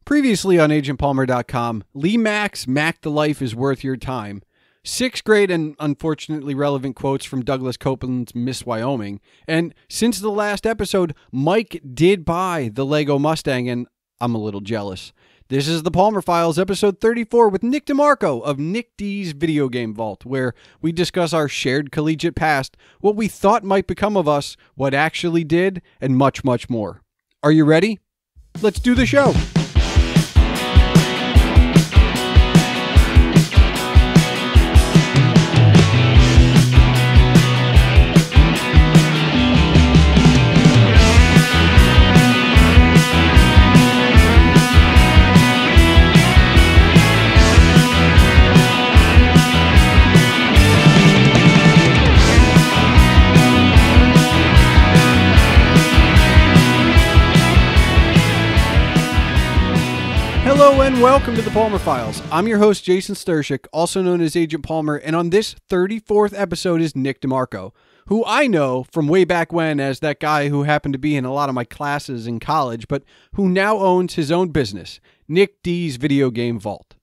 Previously on agentpalmer.com, Lee Mack's Mack the Life is Worth Your Time. 6 great and unfortunately relevant quotes from Douglas Copeland's Miss Wyoming. And since the last episode, Mike did buy the Lego Mustang, and I'm a little jealous. This is the Palmer Files, episode 34, with Nick DeMarco of Nick D's Video Game Vault, where we discuss our shared collegiate past, what we thought might become of us, what actually did, and much, much more. Are you ready? Let's do the show. Hello and welcome to the Palmer Files. I'm your host, Jason Stershik, also known as Agent Palmer, and on this 34th episode is Nick DeMarco, who I know from way back when as that guy who happened to be in a lot of my classes in college, but who now owns his own business, Nick D's Video Game Vault.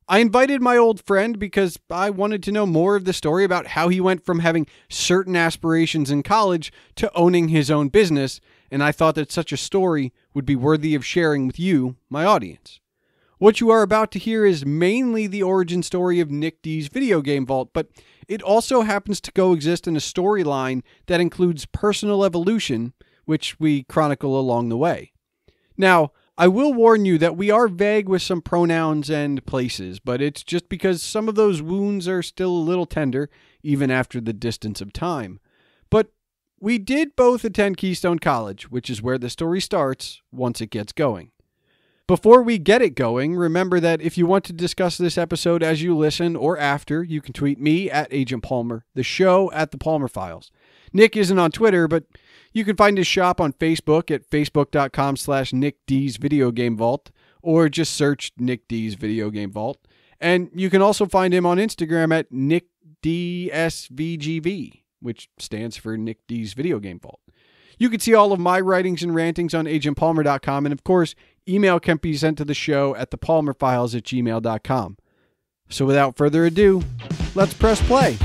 I invited my old friend because I wanted to know more of the story about how he went from having certain aspirations in college to owning his own business, and I thought that such a story would be worthy of sharing with you, my audience. What you are about to hear is mainly the origin story of Nick D's Video Game Vault, but it also happens to coexist in a storyline that includes personal evolution, which we chronicle along the way. Now, I will warn you that we are vague with some pronouns and places, but it's just because some of those wounds are still a little tender, even after the distance of time. But we did both attend Keystone College, which is where the story starts once it gets going. Before we get it going, remember that if you want to discuss this episode as you listen or after, you can tweet me at Agent Palmer, the show at The Palmer Files. Nick isn't on Twitter, but you can find his shop on Facebook at facebook.com/Nick D's Video Game Vault, or just search Nick D's Video Game Vault. And you can also find him on Instagram at Nick DSVGV, which stands for Nick D's Video Game Vault. You can see all of my writings and rantings on agentpalmer.com, and of course, email can be sent to the show at thepalmerfiles@gmail.com. So without further ado, let's press play.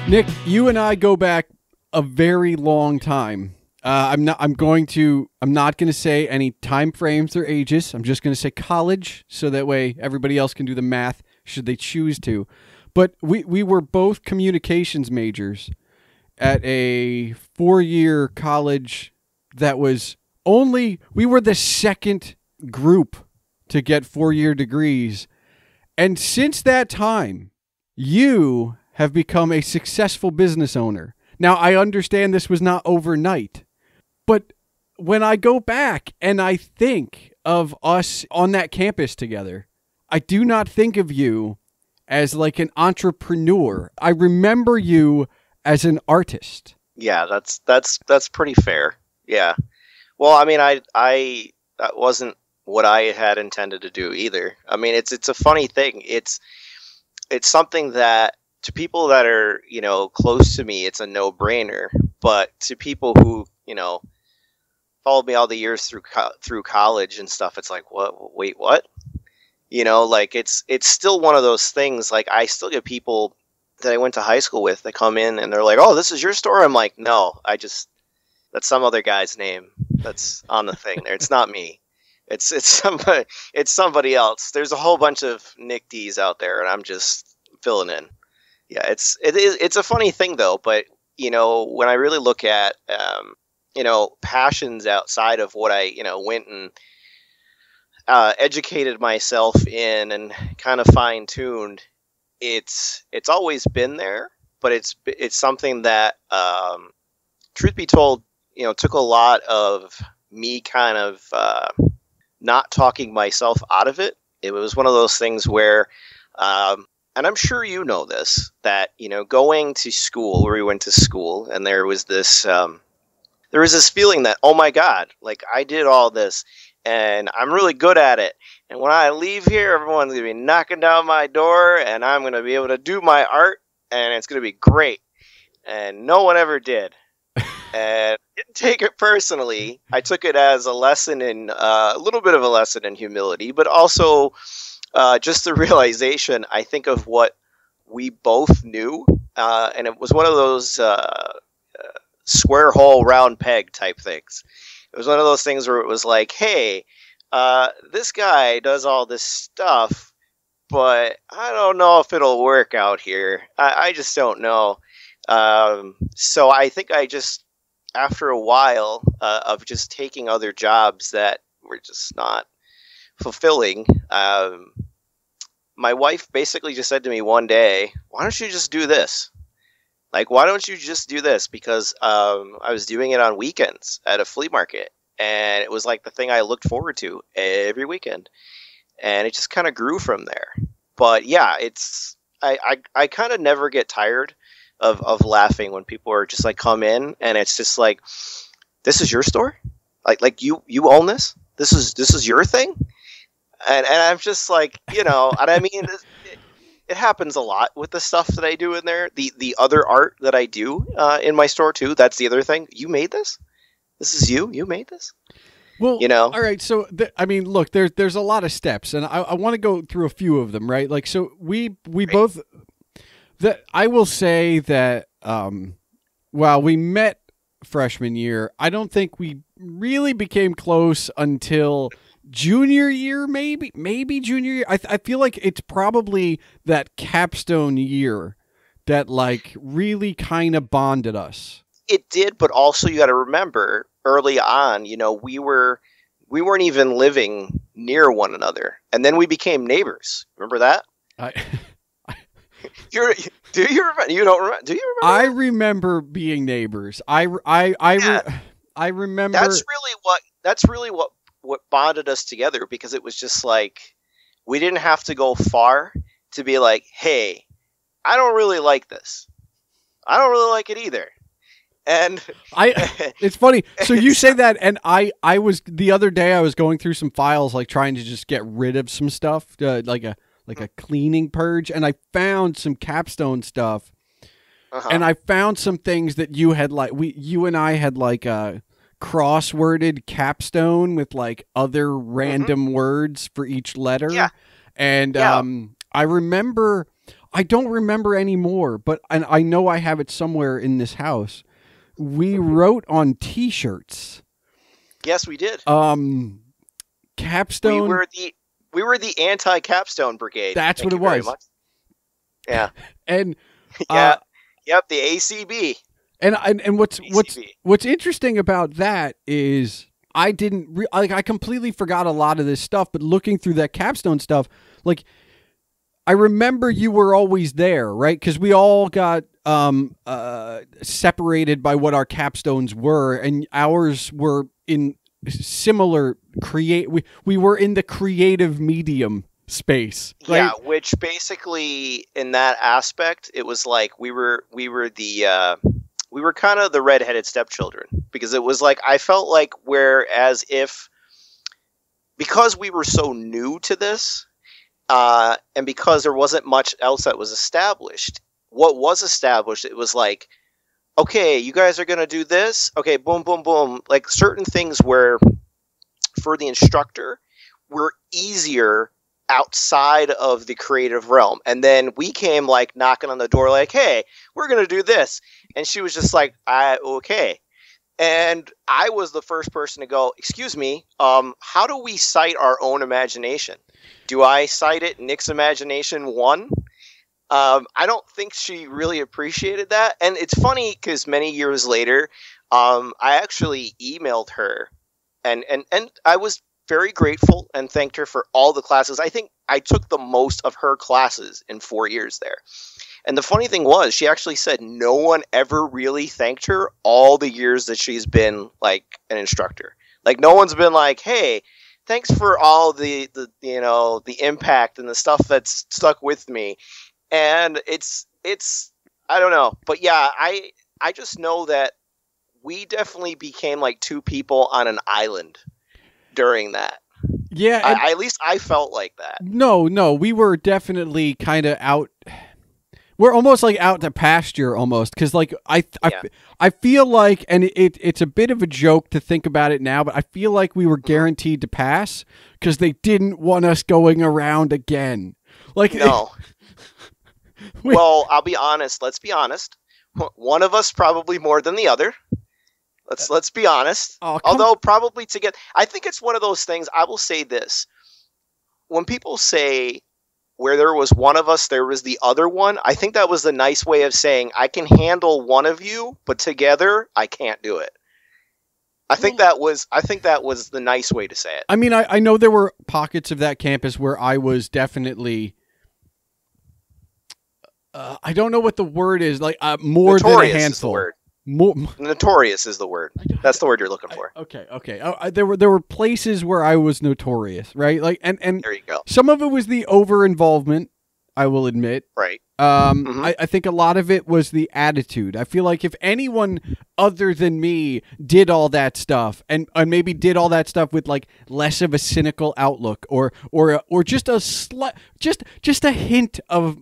Nick, you and I go back a very long time. I'm not going to say any time frames or ages. I'm just going to say college, so that way everybody else can do the math should they choose to. But we were both communications majors at a 4-year college that was we were the second group to get 4-year degrees. And since that time, you have become a successful business owner. Now, I understand this was not overnight, but when I go back and I think of us on that campus together, I do not think of you as like an entrepreneur. I remember you as an artist. Yeah, that's pretty fair. Yeah. Well, I mean, I that wasn't what I had intended to do either. I mean, it's a funny thing. It's something that to people that are, close to me, it's a no-brainer. But to people who, followed me all the years through college and stuff, it's like, what? Wait, what? It's still one of those things. Like, I still get people that I went to high school with that come in and they're like, "Oh, this is your store?" I'm like, "No, that's some other guy's name that's on the thing there. It's not me. It's somebody else. There's a whole bunch of Nick D's out there, and I'm just filling in." Yeah, it's a funny thing though, but when I really look at passions outside of what I went and educated myself in and kind of fine-tuned, it's always been there, but it's something that truth be told, took a lot of me kind of not talking myself out of it. It was one of those things where and I'm sure you know this, that, going to school, where we went to school, and there was this feeling that, oh my God, like I did all this and I'm really good at it. And when I leave here, everyone's going to be knocking down my door and I'm going to be able to do my art and it's going to be great. And no one ever did. and didn't take it personally. I took it as a lesson in a little bit of a lesson in humility, but also just the realization, I think, of what we both knew, and it was one of those square hole round peg type things. It was one of those things where it was like, hey, this guy does all this stuff, but I don't know if it'll work out here. I just don't know. So I think I just, after a while of just taking other jobs that were just not fulfilling, my wife basically just said to me one day, why don't you just do this? Like, why don't you just do this? Because I was doing it on weekends at a flea market, and it was like the thing I looked forward to every weekend, and it just kind of grew from there. But yeah, I kind of never get tired of laughing when people are just like come in, and it's just like, this is your store, like you own this. This is your thing, and I'm just like, and I mean. It happens a lot with the stuff that I do in there. The other art that I do in my store too. That's the other thing. You made this? This is you? You made this? Well, all right. So, I mean, look, there's a lot of steps, and I want to go through a few of them, right? Like, so we both, that I will say that, while we met freshman year, I don't think we really became close until junior year, maybe junior year. I feel like it's probably that capstone year that like really kind of bonded us. It did, but also you got to remember early on, we weren't even living near one another, and then we became neighbors. Remember that? Do you remember? You don't remember? Do you remember? I remember being neighbors. I remember. That's really what bonded us together, because it was just like we didn't have to go far to be like, hey, I don't really like this. I don't really like it either. And it's funny. So you say that, and I was the other day I was going through some files, like trying to just get rid of some stuff, like a cleaning purge, and I found some capstone stuff, and I found some things that you had you and I had like a cross-worded capstone with like other random words for each letter. Yeah. And I remember, I don't remember anymore, but I know I have it somewhere in this house. We wrote on t-shirts. Yes, we did. Capstone. We were the anti-capstone brigade. That's what it was. Yeah. And yep, the ACB. And what's interesting about that is I didn't I completely forgot a lot of this stuff, but looking through that capstone stuff, like I remember you were always there, right? Because we all got separated by what our capstones were, and ours were in similar we were in the creative medium space, right? Yeah, which basically in that aspect, it was like we were kind of the redheaded stepchildren, because it was like I felt like because we were so new to this, and because there wasn't much else that was established. What was established, it was like, okay, you guys are gonna do this. Okay, boom, boom, boom. Like certain things were for the instructor were easier outside of the creative realm, and then we came like knocking on the door like, hey, we're gonna do this, and she was just like, okay. And I was the first person to go, excuse me, how do we cite our own imagination? Do I cite it Nick's imagination 1? I don't think she really appreciated that. And it's funny because many years later, I actually emailed her, and I was very grateful and thanked her for all the classes. I think I took the most of her classes in 4 years there. And the funny thing was, she actually said no one ever really thanked her all the years that she's been like an instructor. Like no one's been like, hey, thanks for all the impact and the stuff that's stuck with me. And it's I don't know. But yeah, I just know that we definitely became like two people on an island during that. Yeah. At least I felt like that. No, we were definitely kind of out. we're almost like out to pasture almost, because like I feel like, and it's a bit of a joke to think about it now, but I feel like we were guaranteed to pass because they didn't want us going around again. Like no. Well, I'll be honest. Let's be honest. One of us probably more than the other. Let's be honest. Although probably together, I think it's one of those things. I will say this: when people say where there was one of us, there was the other one, I think that was the nice way of saying I can handle one of you, but together I can't do it. I think that was the nice way to say it. I mean, I know there were pockets of that campus where I was definitely. I don't know what the word is, like more notorious than a handful. Is the word. More, notorious is the word. That's the word you're looking for. Okay. There were places where I was notorious, right? Like, and there you go. Some of it was the over involvement, I will admit. Right. I think a lot of it was the attitude. I feel like if anyone other than me did all that stuff, and maybe did all that stuff with like less of a cynical outlook, or just just a hint of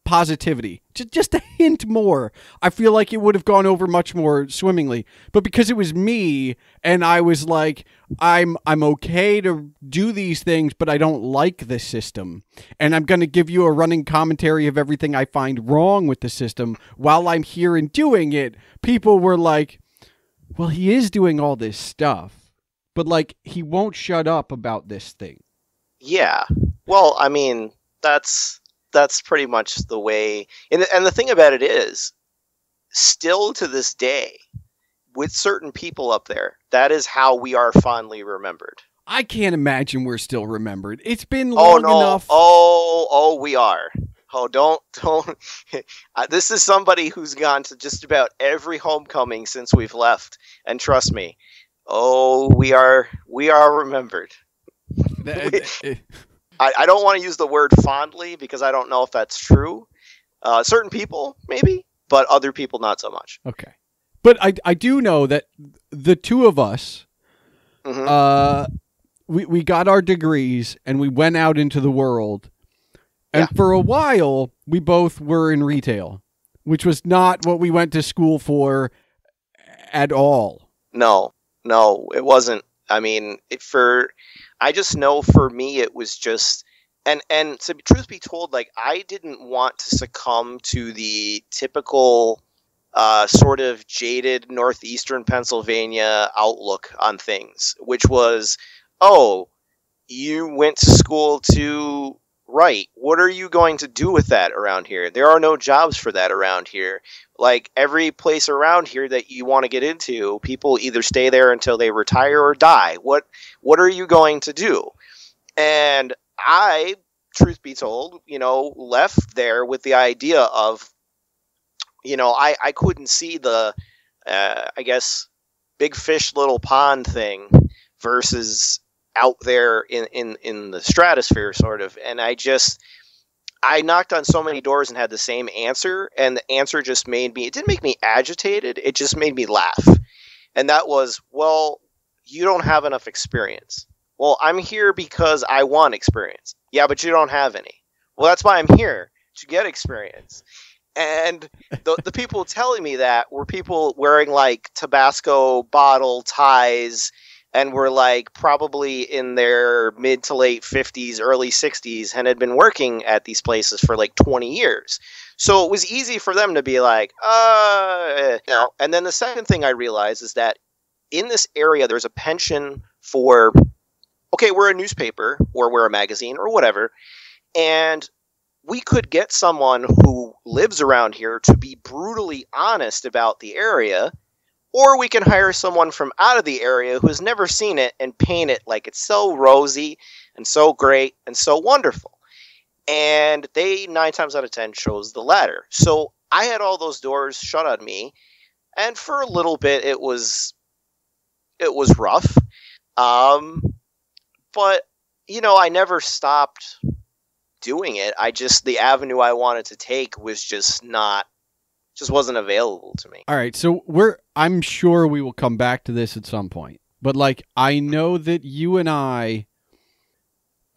positivity, just a hint more, I feel like it would have gone over much more swimmingly. But because it was me, and I was like, I'm okay to do these things, but I don't like the system, and I'm going to give you a running commentary of everything I find wrong with the system while I'm here and doing it, people were like, well, he is doing all this stuff, but like he won't shut up about this thing. Yeah. Well, I mean, that's pretty much the way. And the thing about it is, still to this day, with certain people up there, that is how we are fondly remembered. I can't imagine we're still remembered. It's been long enough. Oh, we are. Oh, don't. This is somebody who's gone to just about every homecoming since we've left. And trust me, we are remembered. I don't want to use the word fondly because I don't know if that's true. Certain people, maybe, but other people, not so much. Okay. But I do know that the two of us, we got our degrees and we went out into the world. And for a while, we both were in retail, which was not what we went to school for at all. No, it wasn't. I mean, I just know for me it was just, and to be truth be told, like I didn't want to succumb to the typical sort of jaded northeastern Pennsylvania outlook on things, which was, oh, you went to school to write. What are you going to do with that around here? There are no jobs for that around here. Like every place around here that you want to get into, people either stay there until they retire or die. What are you going to do? And I, truth be told, left there with the idea of, I couldn't see the, I guess, big fish, little pond thing versus out there in the stratosphere, sort of. And I knocked on so many doors and had the same answer, and the answer just it didn't make me agitated, it just made me laugh. And that was, well, you don't have enough experience. Well, I'm here because I want experience. Yeah, but you don't have any. Well, that's why I'm here, to get experience. And the people telling me that were people wearing like Tabasco bottle ties, and were like probably in their mid to late 50s, early 60s, and had been working at these places for like 20 years. So it was easy for them to be like, And then the second thing I realized is that in this area, there's a penchant for, okay, we're a newspaper or we're a magazine or whatever, and we could get someone who lives around here to be brutally honest about the area, or we can hire someone from out of the area who has never seen it and paint it like it's so rosy and so great and so wonderful. And they 9 times out of 10 chose the latter. So I had all those doors shut on me, and for a little bit it was rough. But I never stopped doing it. The avenue I wanted to take was just wasn't available to me. All right, so I'm sure we will come back to this at some point. But like, I know that you and I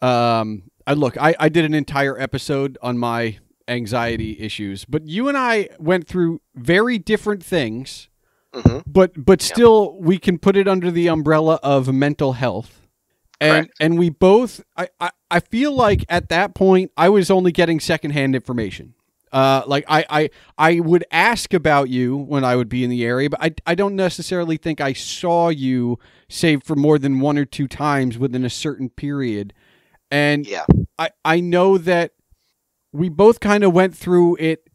did an entire episode on my anxiety issues, but you and I went through very different things, Mm-hmm. but still we can put it under the umbrella of mental health. And we both, I feel like at that point I was only getting secondhand information. Like I would ask about you when I would be in the area, but I don't necessarily think I saw you, save for more than one or two times within a certain period. And Yeah. I know that we both kind of went through it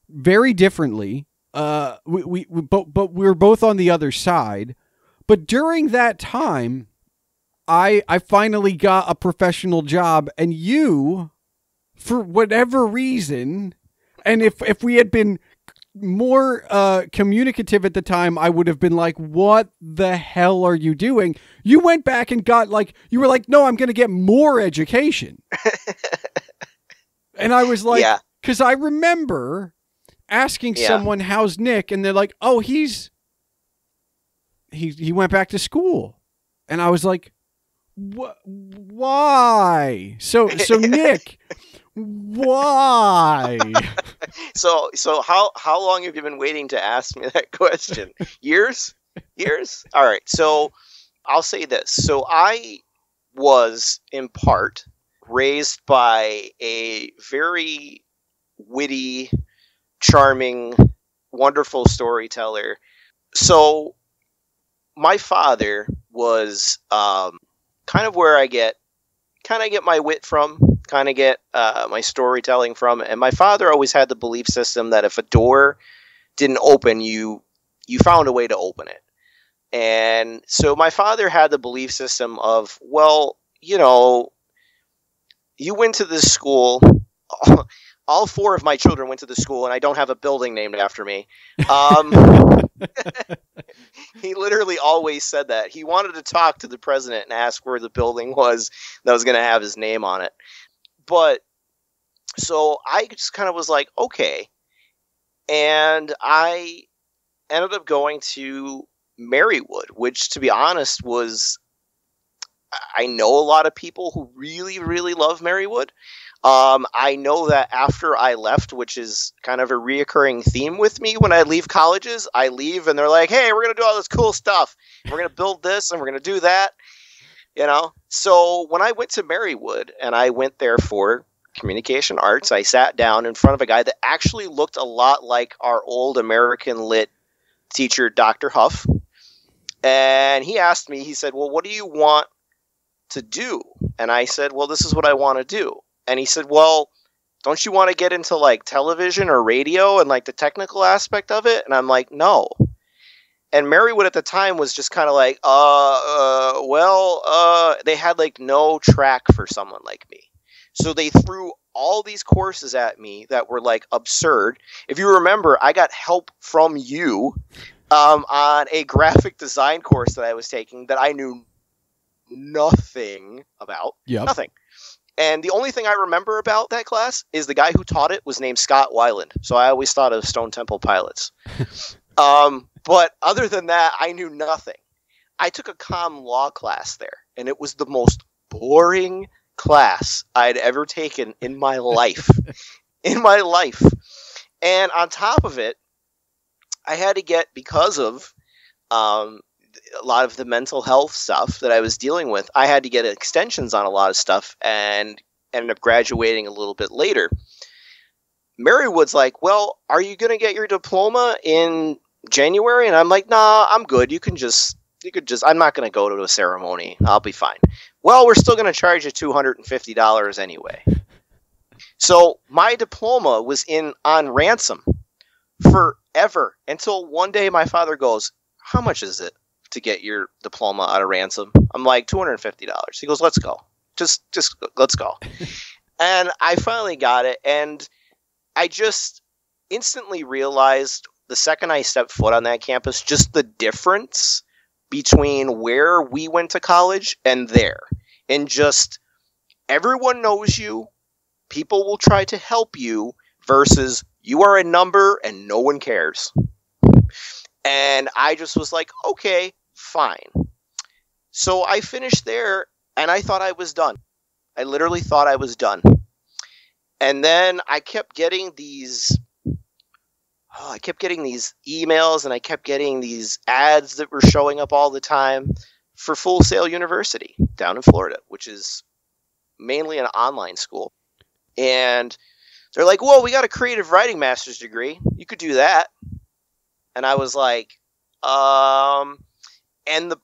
very differently. But we're both on the other side. But during that time, I finally got a professional job, and you, for whatever reason, and if we had been more communicative at the time, I would have been like, what the hell are you doing? You went back and got you were like, no, I'm going to get more education. And I was like, because I remember asking someone, how's Nick? And they're like, oh, he went back to school. And I was like, why? So Nick, why? So how long have you been waiting to ask me that question? Years? All right. So I'll say this. So I was in part raised by a very witty, charming, wonderful storyteller. So my father was kind of where I get my wit from, kind of get my storytelling from. And my father always had the belief system that if a door didn't open, you found a way to open it. And so my father had the belief system of, well, you went to this school. All four of my children went to the school, and I don't have a building named after me. He literally always said that. He wanted to talk to the president and ask where the building was that was going to have his name on it. But so I just kind of was like, okay. And I ended up going to Marywood, which, to be honest, I know a lot of people who really, really love Marywood. I know that after I left, which is kind of a reoccurring theme with me when I leave colleges, I leave and they're like, hey, we're going to do all this cool stuff. We're going to build this and we're going to do that. So when I went to Marywood and I went there for communication arts, I sat down in front of a guy that actually looked a lot like our old American lit teacher, Dr. Huff. And he asked me, he said, well, what do you want to do? And I said, well, this is what I want to do. And he said, well, don't you want to get into television or radio and the technical aspect of it? And I'm like, no. And Marywood at the time was just kind of they had no track for someone like me. So they threw all these courses at me that were absurd. If you remember, I got help from you on a graphic design course that I was taking that I knew nothing about. Yep. Nothing. And the only thing I remember about that class is the guy who taught it was named Scott Weiland. So I always thought of Stone Temple Pilots. But other than that, I knew nothing. I took a comm law class there, and it was the most boring class I'd ever taken in my life. And on top of it, I had to get, because of a lot of the mental health stuff that I was dealing with, I had to get extensions on a lot of stuff and ended up graduating a little bit later. Marywood's like, well, are you going to get your diploma in January? And I'm like, nah, I'm good. You could just, I'm not going to go to a ceremony. I'll be fine. Well, we're still going to charge you $250 anyway. So my diploma was on ransom forever until one day my father goes, how much is it to get your diploma out of ransom? I'm like, $250. He goes, let's go. Just let's go. And I finally got it. And I just instantly realized the second I stepped foot on that campus, just the difference between where we went to college and there. And just everyone knows you. People will try to help you versus you are a number and no one cares. And I just was like, okay, fine. So I finished there and I thought I was done. I literally thought I was done. And then I kept getting these emails, and I kept getting these ads that were showing up all the time for Full Sail University down in Florida, which is mainly an online school. And they're like, well, we got a creative writing master's degree. You could do that. And I was like, and the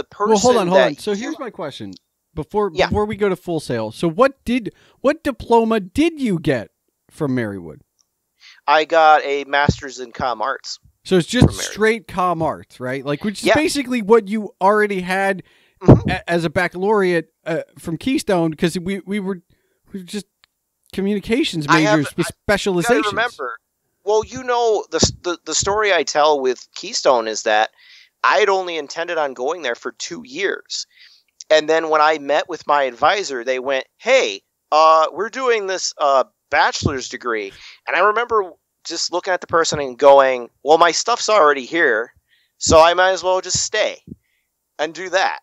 person. Well, hold on. So here's my question. Before we go to Full Sail, so what diploma did you get from Marywood? I got a master's in comm arts. So it's just straight comm arts, right? Like, which is basically what you already had as a baccalaureate from Keystone, because we were just communications majors with specializations. I remember. Well, the story I tell with Keystone is that I had only intended on going there for 2 years. And then when I met with my advisor, they went, hey, we're doing this bachelor's degree. And I remember just looking at the person and going, well, my stuff's already here, so I might as well just stay and do that.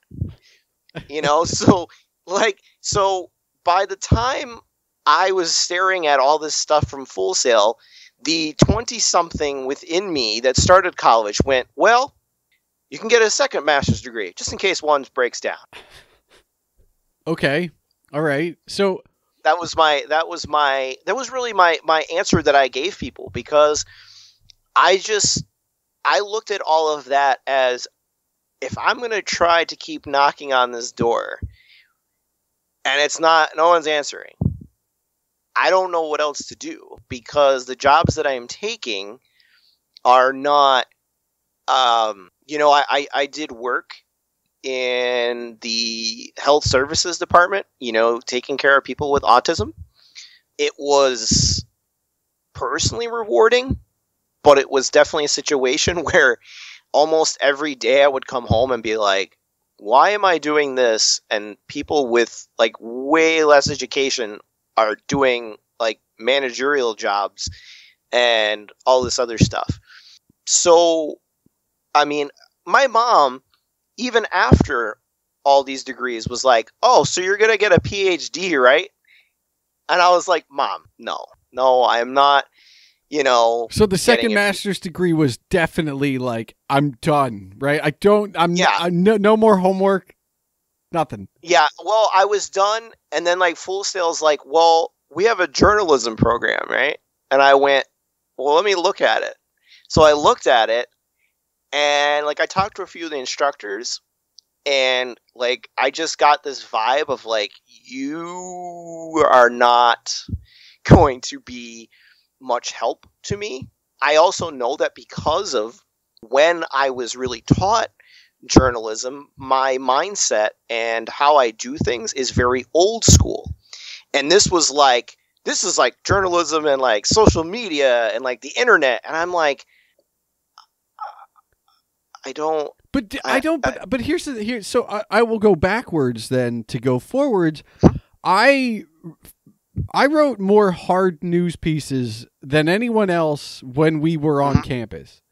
So by the time I was staring at all this stuff from Full Sail, the 20-something within me that started college went, well, you can get a second master's degree, just in case one breaks down. Okay. All right. So that was really my answer that I gave people, because I looked at all of that as, if I'm going to try to keep knocking on this door and no one's answering, I don't know what else to do, because the jobs that I am taking are not, I did work in the health services department, taking care of people with autism. It was personally rewarding, but it was definitely a situation where almost every day I would come home and be like, why am I doing this? And people with like way less education are doing like managerial jobs and all this other stuff. So, I mean, my mom, even after all these degrees, was like, oh, so you're going to get a PhD, right? And I was like, Mom, no, I am not, So the second master's degree was definitely like, I'm done, right? No more homework, nothing. Yeah, well, I was done. And then like Full Sail's like, well, we have a journalism program, right? And I went, well, let me look at it. So I looked at it, and like I talked to a few of the instructors, and like I just got this vibe of like, you are not going to be much help to me. I also know that because of when I was really taught journalism, my mindset and how I do things is very old school. And this is like journalism and like social media and like the internet. And I'm like, But here's so I will go backwards then to go forwards. I wrote more hard news pieces than anyone else when we were on campus.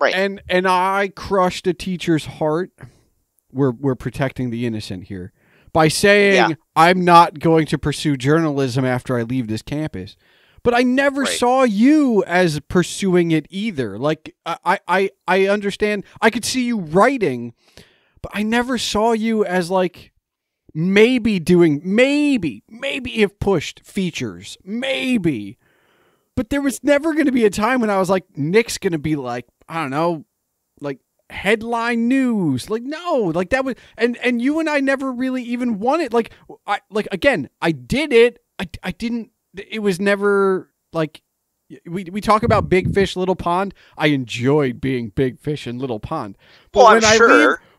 Right. And I crushed a teacher's heart. We're protecting the innocent here by saying I'm not going to pursue journalism after I leave this campus. But I never saw you as pursuing it either. Like, I understand. I could see you writing, but I never saw you as like maybe if pushed, features. Maybe. But there was never going to be a time when I was like, Nick's going to be like, I don't know, like headline news. Like, no, like that was, and you and I never really even wanted, like, I did it. I didn't. It was never like we talk about big fish, little pond. I enjoyed being big fish in little pond. But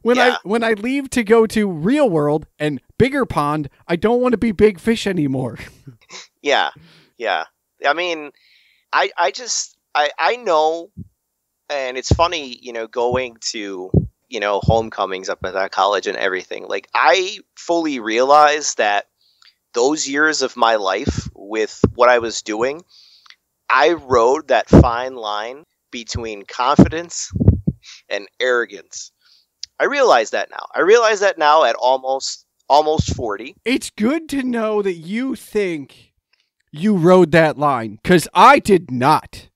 when I leave to go to real world and bigger pond, I don't want to be big fish anymore. Yeah. I mean, I know, and it's funny, going to, homecomings up at that college and everything. Like, I fully realized that those years of my life with what I was doing, I rode that fine line between confidence and arrogance. I realize that now. I realize that now at almost 40. It's good to know that you think you rode that line, because I did not.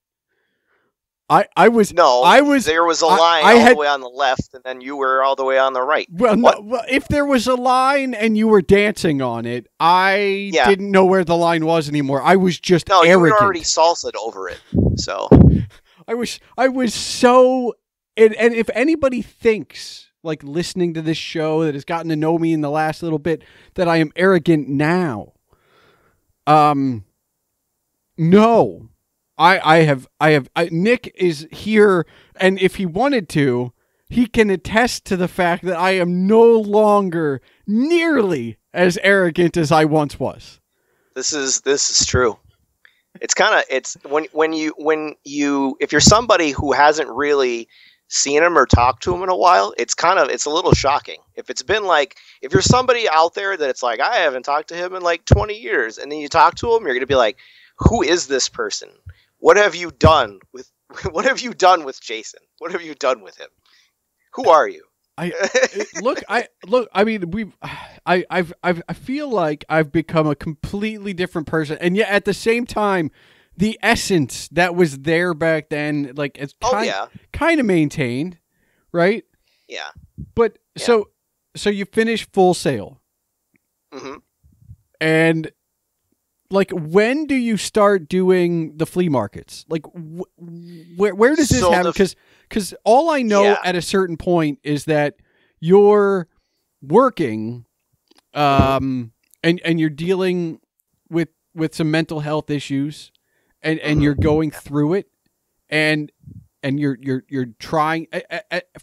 I was there was a line all the way on the left, and then you were all the way on the right. Well, no, if there was a line and you were dancing on it, I didn't know where the line was anymore. I was just arrogant. You were already salsaed over it. So I was so, and if anybody thinks, like, listening to this show that has gotten to know me in the last little bit, that I am arrogant now, no. Nick is here, and if he wanted to, he can attest to the fact that I am no longer nearly as arrogant as I once was. This is true. It's when you if you're somebody who hasn't really seen him or talked to him in a while, it's a little shocking. If you're somebody out there that it's like, I haven't talked to him in like 20 years, and then you talk to him, you're going to be like, who is this person? What have you done with Jason? What have you done with him? Who are you? I mean, I feel like I've become a completely different person, and yet at the same time, the essence that was there back then, like, it's kind of maintained, right? Yeah. But so you finish Full Sail, and, like, when do you start doing the flea markets? Like, where does this happen? Because all I know at a certain point is that you're working, and you're dealing with some mental health issues, and you're going through it, and you're trying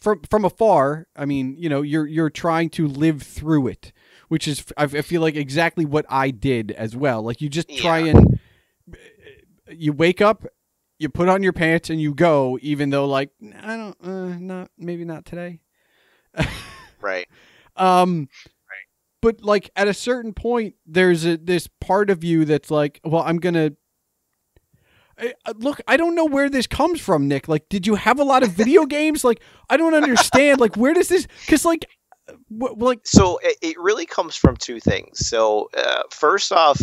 from afar. I mean, you know, you're trying to live through it, which is, I feel like, exactly what I did as well. Like, you just try and you wake up, you put on your pants, and you go, even though, like, I don't, maybe not today. Right. But, like, at a certain point, there's this part of you that's like, well, I'm going to, look, I don't know where this comes from, Nick. Like, did you have a lot of video games? Like, I don't understand. Like, where does this, because, like, so it really comes from two things. So first off,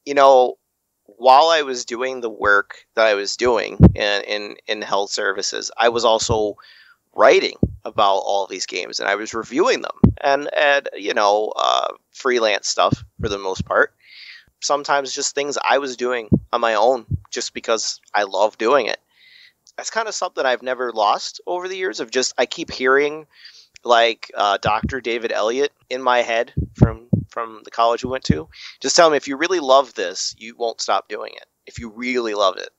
you know, while I was doing the work that I was doing in health services, I was also writing about all these games, and I was reviewing them and you know, freelance stuff for the most part. Sometimes just things I was doing on my own just because I love doing it. That's kind of something I've never lost over the years, of just, I keep hearing, like, Dr. David Elliott in my head from the college we went to. Just tell me, if you really love this, you won't stop doing it. If you really love it.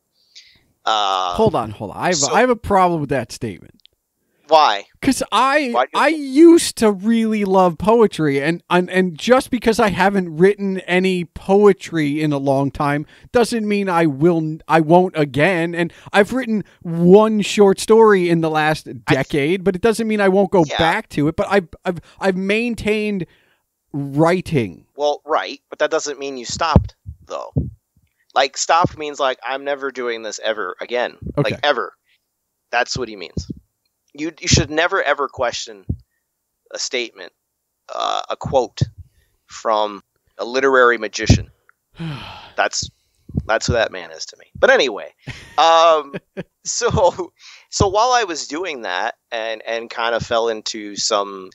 Hold on. I have a problem with that statement. Why? Because I used to really love poetry, and just because I haven't written any poetry in a long time doesn't mean I won't again. And I've written one short story in the last decade, but it doesn't mean I won't go back to it. But I've maintained writing. Well, right, but that doesn't mean you stopped, though. Like, stopped means, like, I'm never doing this ever again. Okay. Like, ever. That's what he means. You should never ever question a statement, a quote from a literary magician. That's what that man is to me. But anyway, so while I was doing that and kind of fell into some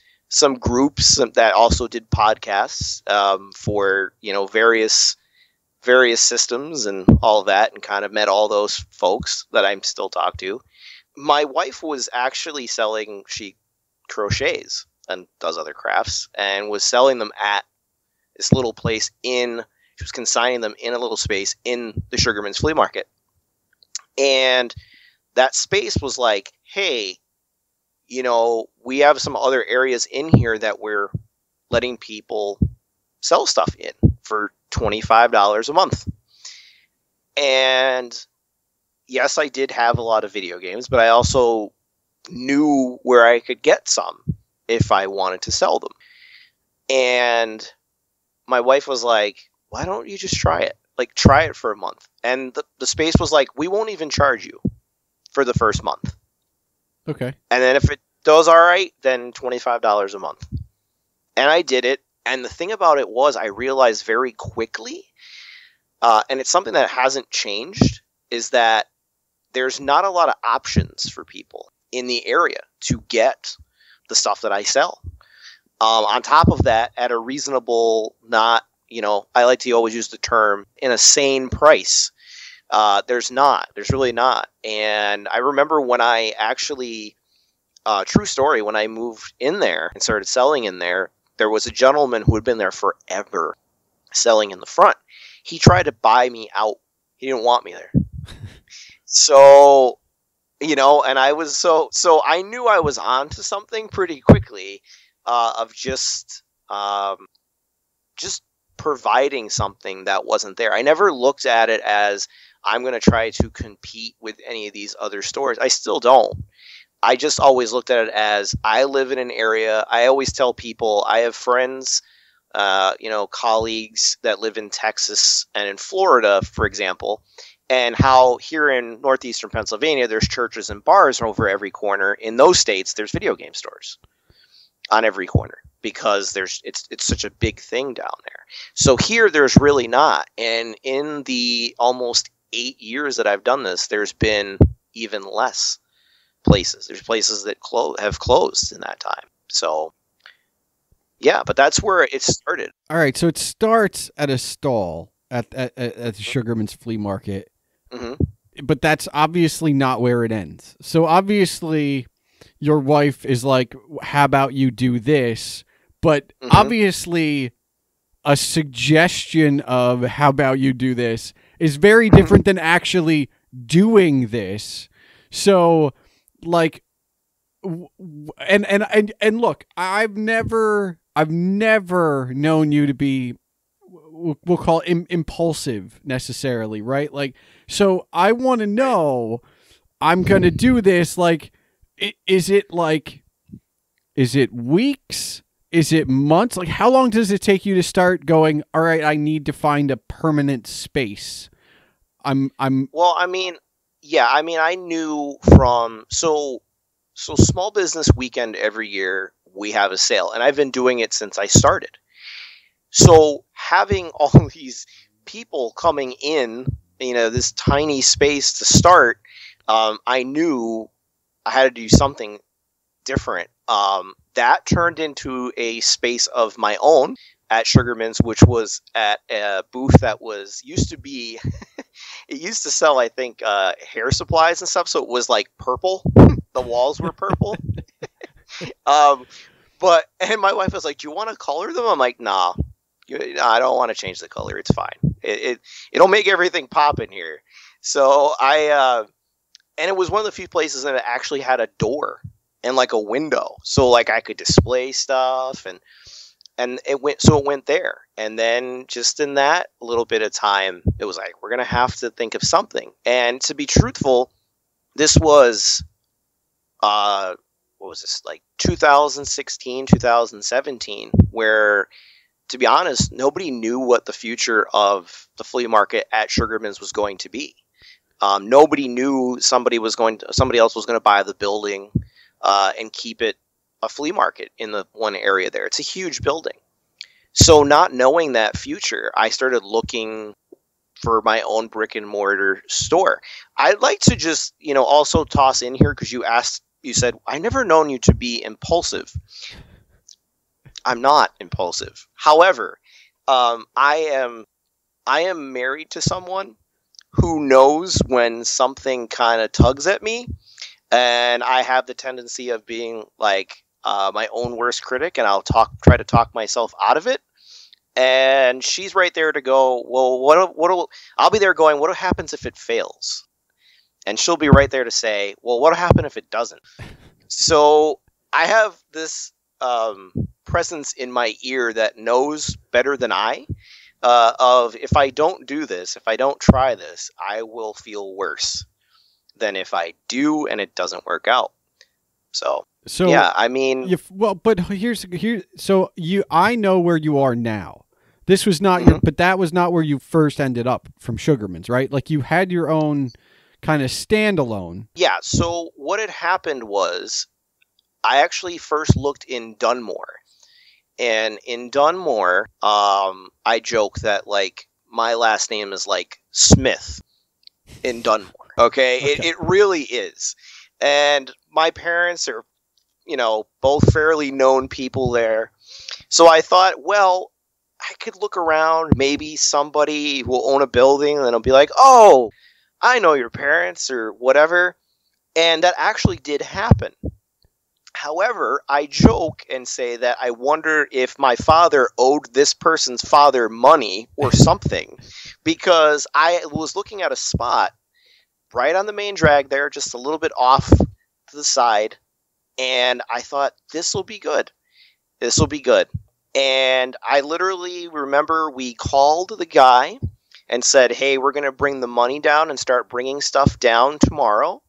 groups that also did podcasts for, you know, various systems and all of that, and kind of met all those folks that I'm still talk to. My wife was actually selling, she crochets and does other crafts, and was selling them at this little place she was consigning them in a little space in the Sugarman's Flea Market. And that space was like, hey, you know, we have some other areas in here that we're letting people sell stuff in for $25 a month. And yes, I did have a lot of video games, but I also knew where I could get some if I wanted to sell them. And my wife was like, why don't you just try it? Like, try it for a month. And the space was like, we won't even charge you for the first month. Okay. And then if it does all right, then $25 a month. And I did it. And the thing about it was, I realized very quickly and it's something that hasn't changed, is that there's not a lot of options for people in the area to get the stuff that I sell. On top of that, at a reasonable, not, I like to always use the term, in a sane price. There's really not. And I remember when I actually, true story, when I moved in there and started selling in there, there was a gentleman who had been there forever selling in the front. He tried to buy me out. He didn't want me there. So, and I was so I knew I was on to something pretty quickly, of just providing something that wasn't there. I never looked at it as I'm going to try to compete with any of these other stores. I still don't. I just always looked at it as I live in an area. I always tell people I have friends, colleagues that live in Texas and in Florida, for example, and how here in northeastern Pennsylvania, there's churches and bars over every corner. In those states, there's video game stores on every corner because it's such a big thing down there. So here, there's really not. And in the almost 8 years that I've done this, there's been even less places. There's places that have closed in that time. So, yeah, but that's where it started. All right, so it starts at a stall at the Sugarman's Flea Market, but that's obviously not where it ends. So obviously, your wife is like, "How about you do this?" But obviously, a suggestion of "How about you do this" is very different than actually doing this. So, like, and look, I've never known you to be, we'll call it impulsive necessarily, right? Like, so I want to know, I'm going to do this. Like, is it weeks? Is it months? Like, how long does it take you to start going, all right, I need to find a permanent space? Well, I mean, yeah, I knew from, so Small Business Weekend every year, we have a sale, and I've been doing it since I started. So having all these people coming in, this tiny space to start, I knew I had to do something different. That turned into a space of my own at Sugarman's, which was at a booth that used to be, it used to sell, I think, hair supplies and stuff. So it was like purple. The walls were purple. And my wife was like, "Do you want to color them?" I'm like, "Nah, I don't want to change the color. It's fine. It'll make everything pop in here." So and it was one of the few places that actually had a door and like a window, so like I could display stuff, and it went there. And then just in that little bit of time, it was like, we're gonna have to think of something. And to be truthful, this was what was this, like 2016, 2017, where, to be honest, nobody knew what the future of the flea market at Sugarman's was going to be. Nobody knew somebody else was going to buy the building and keep it a flea market in the one area there. It's a huge building. So not knowing that future, I started looking for my own brick and mortar store. I'd like to just, also toss in here, because you said, I never known you to be impulsive. I'm not impulsive. However, I am married to someone who knows when something kind of tugs at me, and I have the tendency of being like my own worst critic, and I'll try to talk myself out of it. And she's right there to go, well, I'll be there going, what happens if it fails? And she'll be right there to say, well, what'll happen if it doesn't? So I have this presence in my ear that knows better than I, of if I don't do this, if I don't try this, I will feel worse than if I do and it doesn't work out. So yeah, I mean, but I know where you are now. This was not but that was not where you first ended up from Sugarman's, right? Like, you had your own kind of standalone. Yeah. So what had happened was, I actually first looked in Dunmore, and in Dunmore, I joke that, like, my last name is like Smith in Dunmore. Okay? It really is. And my parents are, both fairly known people there. So I thought, well, I could look around. Maybe somebody will own a building and it'll be like, oh, I know your parents or whatever. And that actually did happen. However, I joke and say that I wonder if my father owed this person's father money or something, because I was looking at a spot right on the main drag there, just a little bit off to the side, and I thought, this will be good. This will be good. And I literally remember we called the guy and said, hey, we're going to bring the money down and start bringing stuff down tomorrow.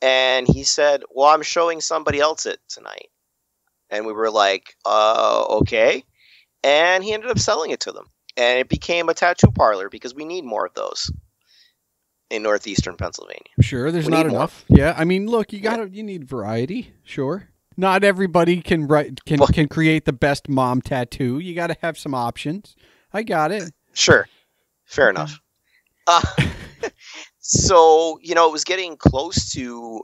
And he said, well, I'm showing somebody else it tonight. And we were like, okay. And he ended up selling it to them. And it became a tattoo parlor because we need more of those in northeastern Pennsylvania. Sure, there's not enough. More. Yeah, I mean, look, you need variety, sure. Not everybody can create the best mom tattoo. You got to have some options. I got it. Sure. Fair enough. So, it was getting close to,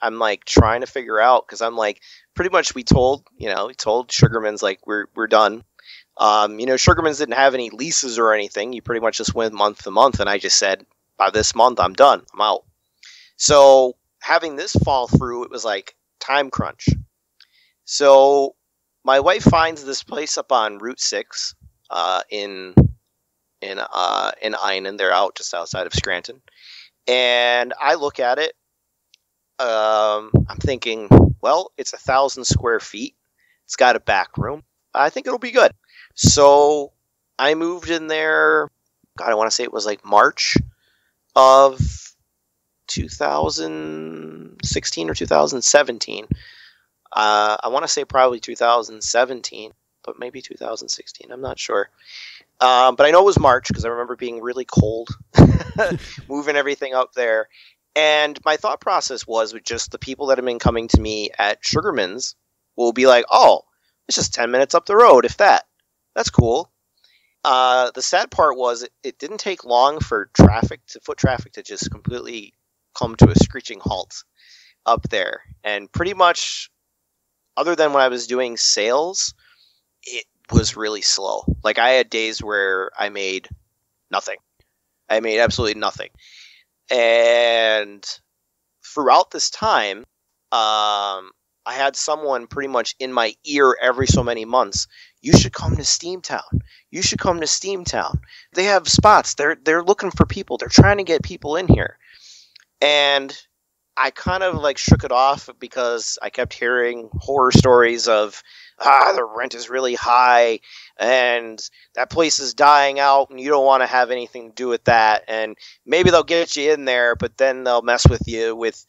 I'm like trying to figure out, because I'm like, pretty much we told Sugarman's like, we're done. Sugarman's didn't have any leases or anything. You pretty much just went month to month. And I just said, by this month, I'm done. I'm out. So having this fall through, it was like time crunch. So my wife finds this place up on Route 6 in Einan. They're out just outside of Scranton. And I look at it. I'm thinking, well, it's 1,000 square feet. It's got a back room. I think it'll be good. So I moved in there. God, I want to say it was like March of 2016 or 2017. I want to say probably 2017, but maybe 2016. I'm not sure. But I know it was March because I remember being really cold, moving everything up there. And my thought process was with just the people that have been coming to me at Sugarman's will be like, oh, it's just 10 minutes up the road, if that. That's cool. The sad part was it didn't take long for foot traffic to just completely come to a screeching halt up there. And pretty much, other than when I was doing sales, it was really slow. Like, I had days where I made nothing. I made absolutely nothing. And throughout this time, I had someone pretty much in my ear every so many months. You should come to Steamtown. You should come to Steamtown. They have spots. They're looking for people. They're trying to get people in here. And I kind of like shook it off because I kept hearing horror stories of, the rent is really high and that place is dying out and you don't want to have anything to do with that. And maybe they'll get you in there, but then they'll mess with you with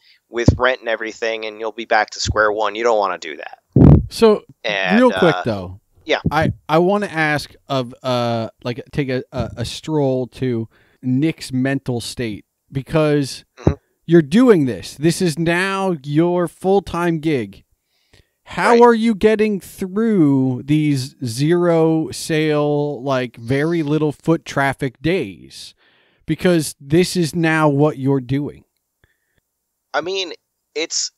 rent and everything and you'll be back to square one. You don't want to do that. So real quick though. Yeah. I want to ask take a stroll to Nick's mental state because you're doing this. This is now your full-time gig. How are you getting through these zero sale, like very little foot traffic days? Because this is now what you're doing. I mean, it's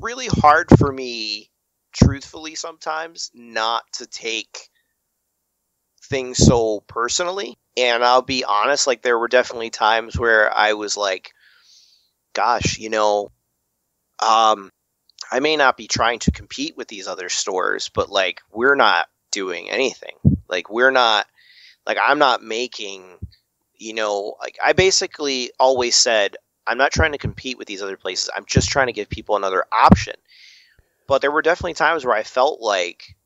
really hard for me, truthfully, sometimes not to take things so personally. And I'll be honest, like there were definitely times where I was like, gosh, I may not be trying to compete with these other stores, but like we're not doing anything. Like I'm not making, like I basically always said, I'm not trying to compete with these other places. I'm just trying to give people another option. But there were definitely times where I felt like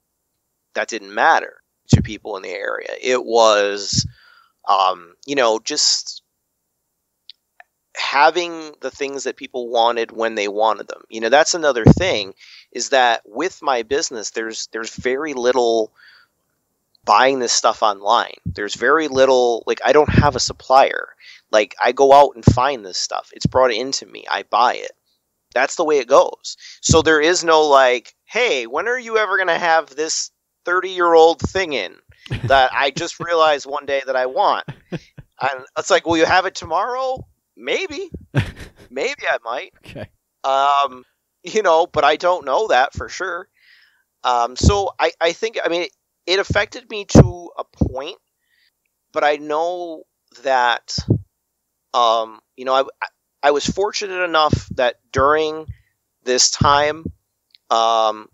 that didn't matter to people in the area. It was, just having the things that people wanted when they wanted them. That's another thing, is that with my business, there's very little buying this stuff online. There's very little, like, I don't have a supplier. Like, I go out and find this stuff. It's brought into me. I buy it. That's the way it goes. So there is no like, hey, when are you ever going to have this 30-year-old thing in? that I just realized one day that I want. And it's like, will you have it tomorrow? Maybe. Maybe I might. Okay. But I don't know that for sure. So I think, I mean, it affected me to a point, but I know that, I was fortunate enough that during this time, I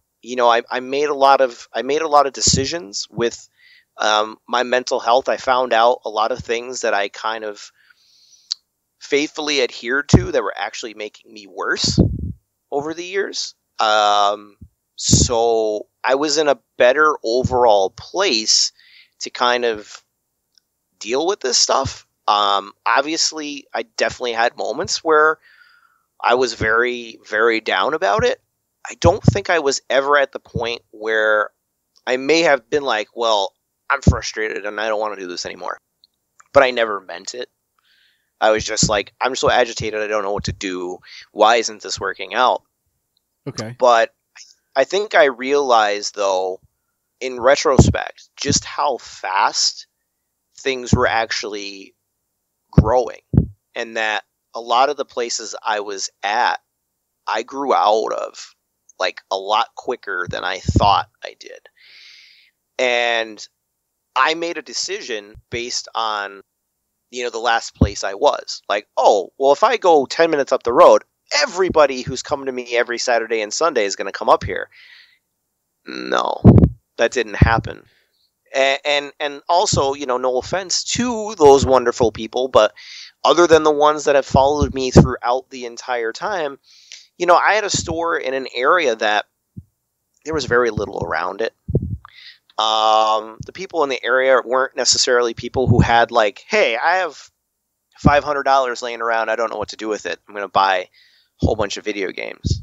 made a lot of decisions with my mental health. I found out a lot of things that I kind of faithfully adhered to that were actually making me worse over the years. So I was in a better overall place to kind of deal with this stuff. Obviously, I definitely had moments where I was very, very down about it. I don't think I was ever at the point where I may have been like, well, I'm frustrated and I don't want to do this anymore. But I never meant it. I was just like, I'm so agitated, I don't know what to do. Why isn't this working out? Okay. But I think I realized, though, in retrospect, just how fast things were actually growing. And that a lot of the places I was at, I grew out of like a lot quicker than I thought I did. And I made a decision based on, the last place I was. Like, oh, well, if I go 10 minutes up the road, everybody who's coming to me every Saturday and Sunday is going to come up here. No, that didn't happen. And also, no offense to those wonderful people, but other than the ones that have followed me throughout the entire time, I had a store in an area that there was very little around it. The people in the area weren't necessarily people who had like, hey, I have $500 laying around. I don't know what to do with it. I'm going to buy a whole bunch of video games.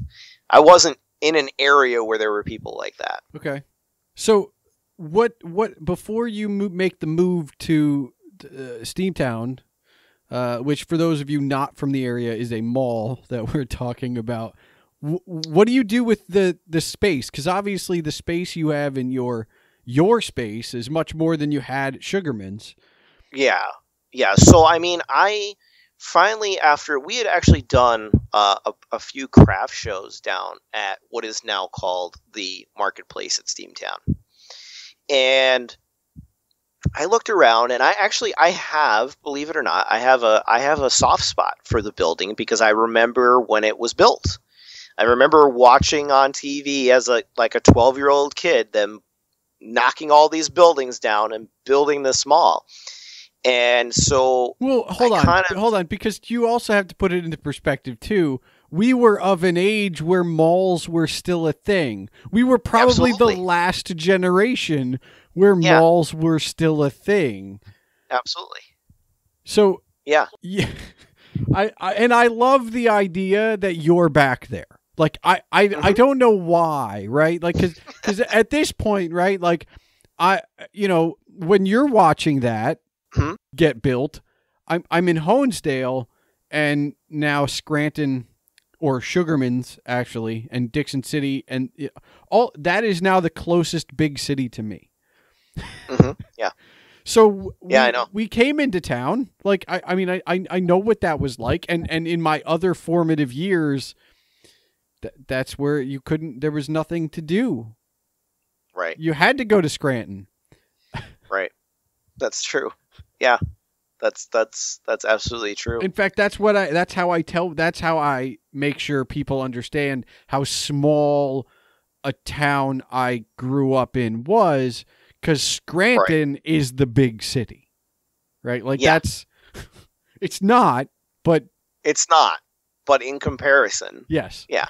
I wasn't in an area where there were people like that. Okay. So what before you make the move to Steamtown, which for those of you not from the area is a mall that we're talking about, what do you do with the space? Because obviously the space you have in your space is much more than you had at Sugarman's. Yeah. So, I mean, I finally, after we had actually done a few craft shows down at what is now called the Marketplace at Steamtown. And I looked around and I have, believe it or not, I have a soft spot for the building because I remember when it was built. I remember watching on TV as a 12-year-old kid, them knocking all these buildings down and building this mall. And so, well, hold on, because you also have to put it into perspective too. We were of an age where malls were still a thing. We were probably the last generation where malls were still a thing. Absolutely. So yeah. I love the idea that you're back there. Like I don't know why, right? Like because at this point, right? Like when you're watching that get built, I'm in Honesdale and now Scranton or Sugarman's actually and Dixon City and all that is now the closest big city to me. Yeah. So I know. We came into town. Like I mean I know what that was like, and in my other formative years, that's where there was nothing to do. Right. You had to go to Scranton. Right. That's true. Yeah. That's absolutely true. In fact, that's how I make sure people understand how small a town I grew up in was, because Scranton is the big city. Right? Like it's not, but in comparison. Yes. Yeah.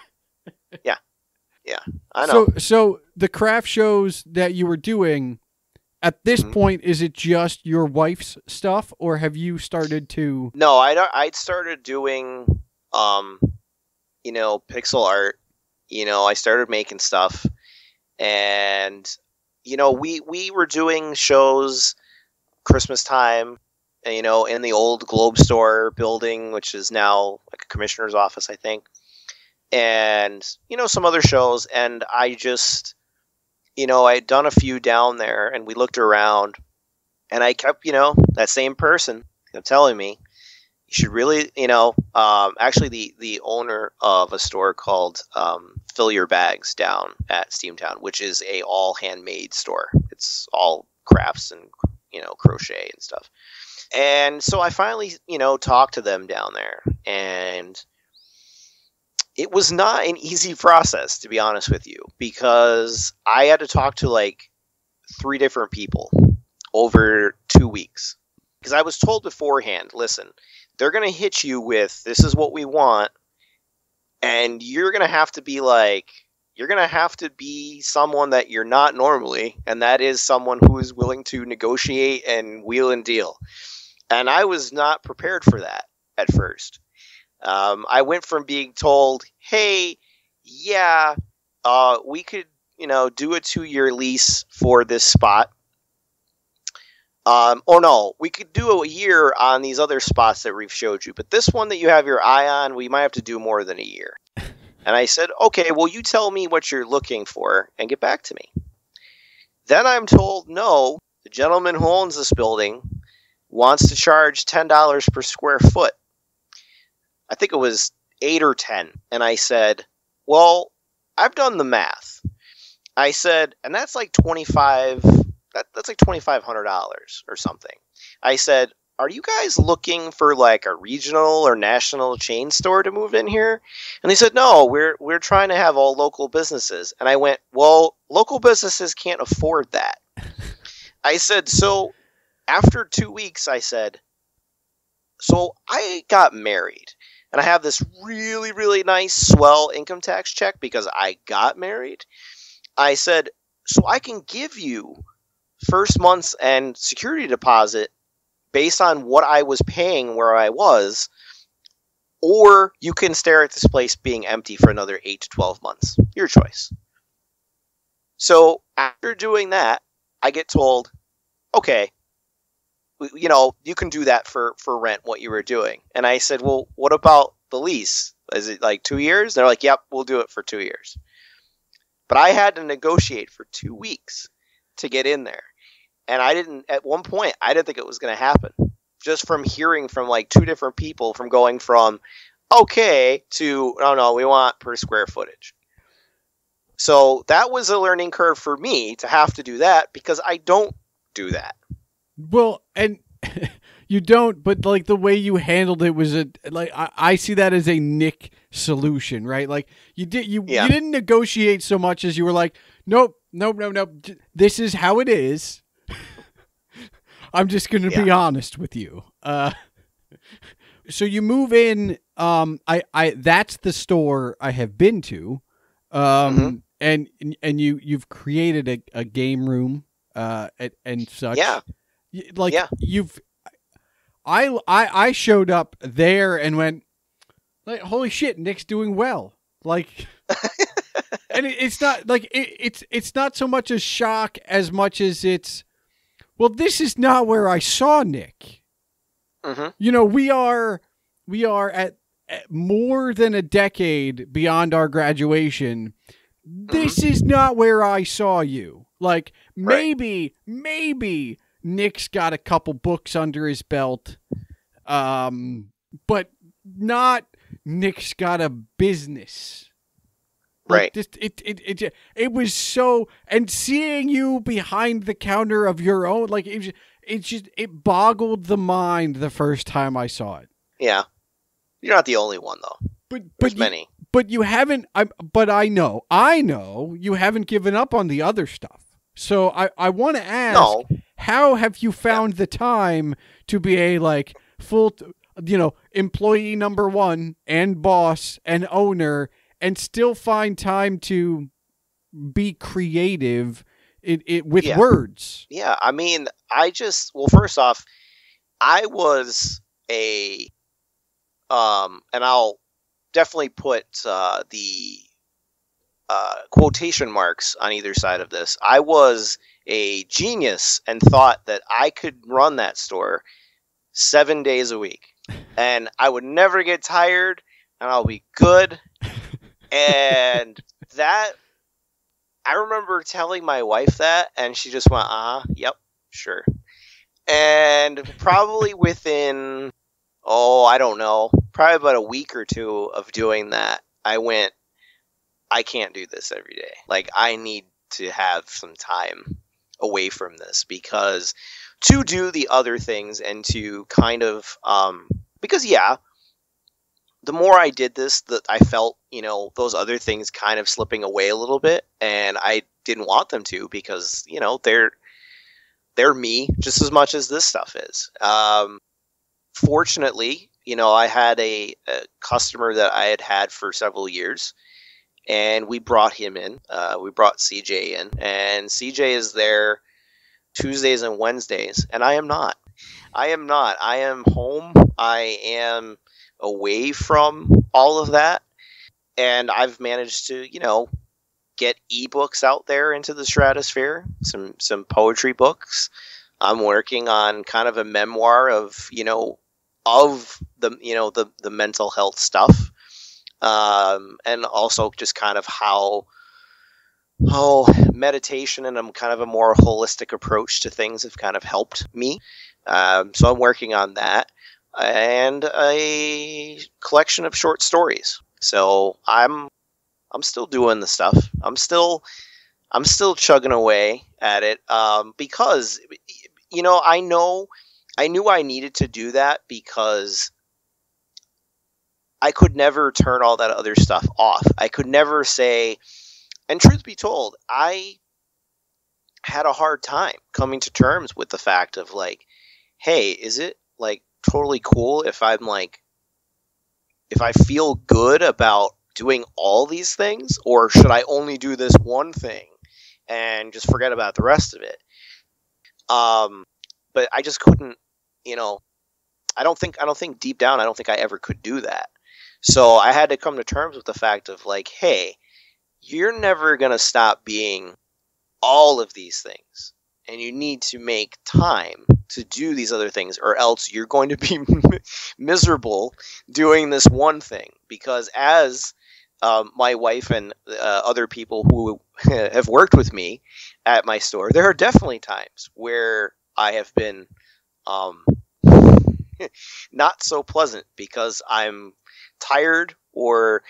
Yeah. I know. So the craft shows that you were doing at this point, is it just your wife's stuff, or have you started to? No, I'd started doing, pixel art. I started making stuff, and we were doing shows Christmas time, in the old Globe Store building, which is now like a commissioner's office, I think. And, some other shows. And I had done a few down there, and we looked around, and I kept, that same person kept telling me, you should really, actually the owner of a store called Fill Your Bags down at Steamtown, which is a all handmade store. It's all crafts and, crochet and stuff. And so I finally, talked to them down there, and it was not an easy process, to be honest with you, because I had to talk to like 3 different people over 2 weeks. Because I was told beforehand, listen, they're going to hit you with, this is what we want, and you're going to have to be someone that you're not normally, and that is someone who is willing to negotiate and wheel and deal. And I was not prepared for that at first. I went from being told, hey, yeah, we could, do a 2-year lease for this spot. Or no, we could do a year on these other spots that we've showed you. But this one that you have your eye on, we might have to do more than a year. And I said, okay, well, you tell me what you're looking for and get back to me. Then I'm told, no, the gentleman who owns this building wants to charge $10 per square foot. I think it was 8 or 10. And I said, well, I've done the math. I said, and that's like that's like $2,500 or something. I said, are you guys looking for like a regional or national chain store to move in here? And they said, no, we're trying to have all local businesses. And I went, well, local businesses can't afford that. I said, so after 2 weeks, I said, so I got married. And I have this really, really nice, swell income tax check because I got married. I said, so I can give you first month's and security deposit based on what I was paying where I was, or you can stare at this place being empty for another 8 to 12 months. Your choice. So after doing that, I get told, okay, you can do that for rent, what you were doing. And I said, well, what about the lease? Is it like 2 years? They're like, yep, we'll do it for 2 years. But I had to negotiate for 2 weeks to get in there. And at one point, I didn't think it was going to happen. Just from hearing from like 2 different people, from going from, okay, to, no, we want per square footage. So that was a learning curve for me to have to do that because I don't do that. Well, and you don't, but like the way you handled it was I see that as a Nick solution, right? Like you didn't negotiate so much as you were like, nope. This is how it is. I'm just going to be honest with you. So you move in. That's the store I have been to, and you've created a game room, and such. Yeah. I showed up there and went like, holy shit, Nick's doing well. Like. And it's not like it's not so much a shock as much as it's, well, this is not where I saw Nick. We are at more than a decade beyond our graduation. This is not where I saw you. Like maybe Nick's got a couple books under his belt, but not Nick's got a business. Like right. It was so, and seeing you behind the counter of your own, like it boggled the mind the first time I saw it. Yeah, you're not the only one though. But there's many. But you haven't. But I know you haven't given up on the other stuff. So I want to ask, how have you found the time to be a like full, employee number one and boss and owner, and still find time to be creative with words? Yeah, I mean, first off, I was and I'll definitely put the quotation marks on either side of this. I was a genius and thought that I could run that store 7 days a week, and I would never get tired, and I'll be good. And that I remember telling my wife that, and she just went, yep, sure. And probably within, I don't know, probably about a week or two of doing that, I went, I can't do this every day. Like, I need to have some time away from this, because to do the other things and to kind of, because the more I did this, that I felt, those other things kind of slipping away a little bit, and I didn't want them to, because, they're me just as much as this stuff is. Fortunately, I had a customer that I had for several years, and we brought him in. We brought CJ in, and CJ is there Tuesdays and Wednesdays, and I am not. I am home. I am away from all of that, and I've managed to, get ebooks out there into the stratosphere, some poetry books. I'm working on kind of a memoir of, of the mental health stuff, and also just kind of how meditation and kind of a more holistic approach to things have kind of helped me. So I'm working on that, and a collection of short stories. So I'm still doing the stuff. I'm still chugging away at it, because I knew I needed to do that, because I could never turn all that other stuff off. I could never say, and truth be told, I had a hard time coming to terms with the fact of, like, hey, is it, like, totally cool if I'm, like, if I feel good about doing all these things, or should I only do this one thing and just forget about the rest of it? But I just couldn't, I don't think deep down, I don't think I ever could do that. So I had to come to terms with the fact of, like, hey, you're never going to stop being all of these things, and you need to make time to do these other things, or else you're going to be miserable doing this one thing. Because as my wife and other people who have worked with me at my store, there are definitely times where I have been not so pleasant, because I'm tired, or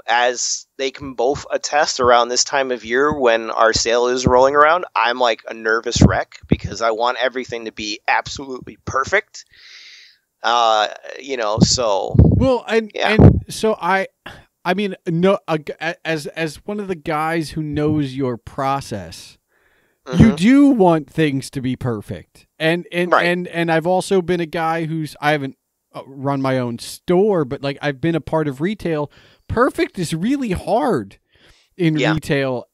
as they can both attest, around this time of year when our sale is rolling around, I'm like a nervous wreck, because I want everything to be absolutely perfect. So well, and so I mean, no, as one of the guys who knows your process, mm-hmm. You do want things to be perfect, and right. and I've also been a guy I haven't run my own store, but, like, I've been a part of retail. Perfect is really hard in retail.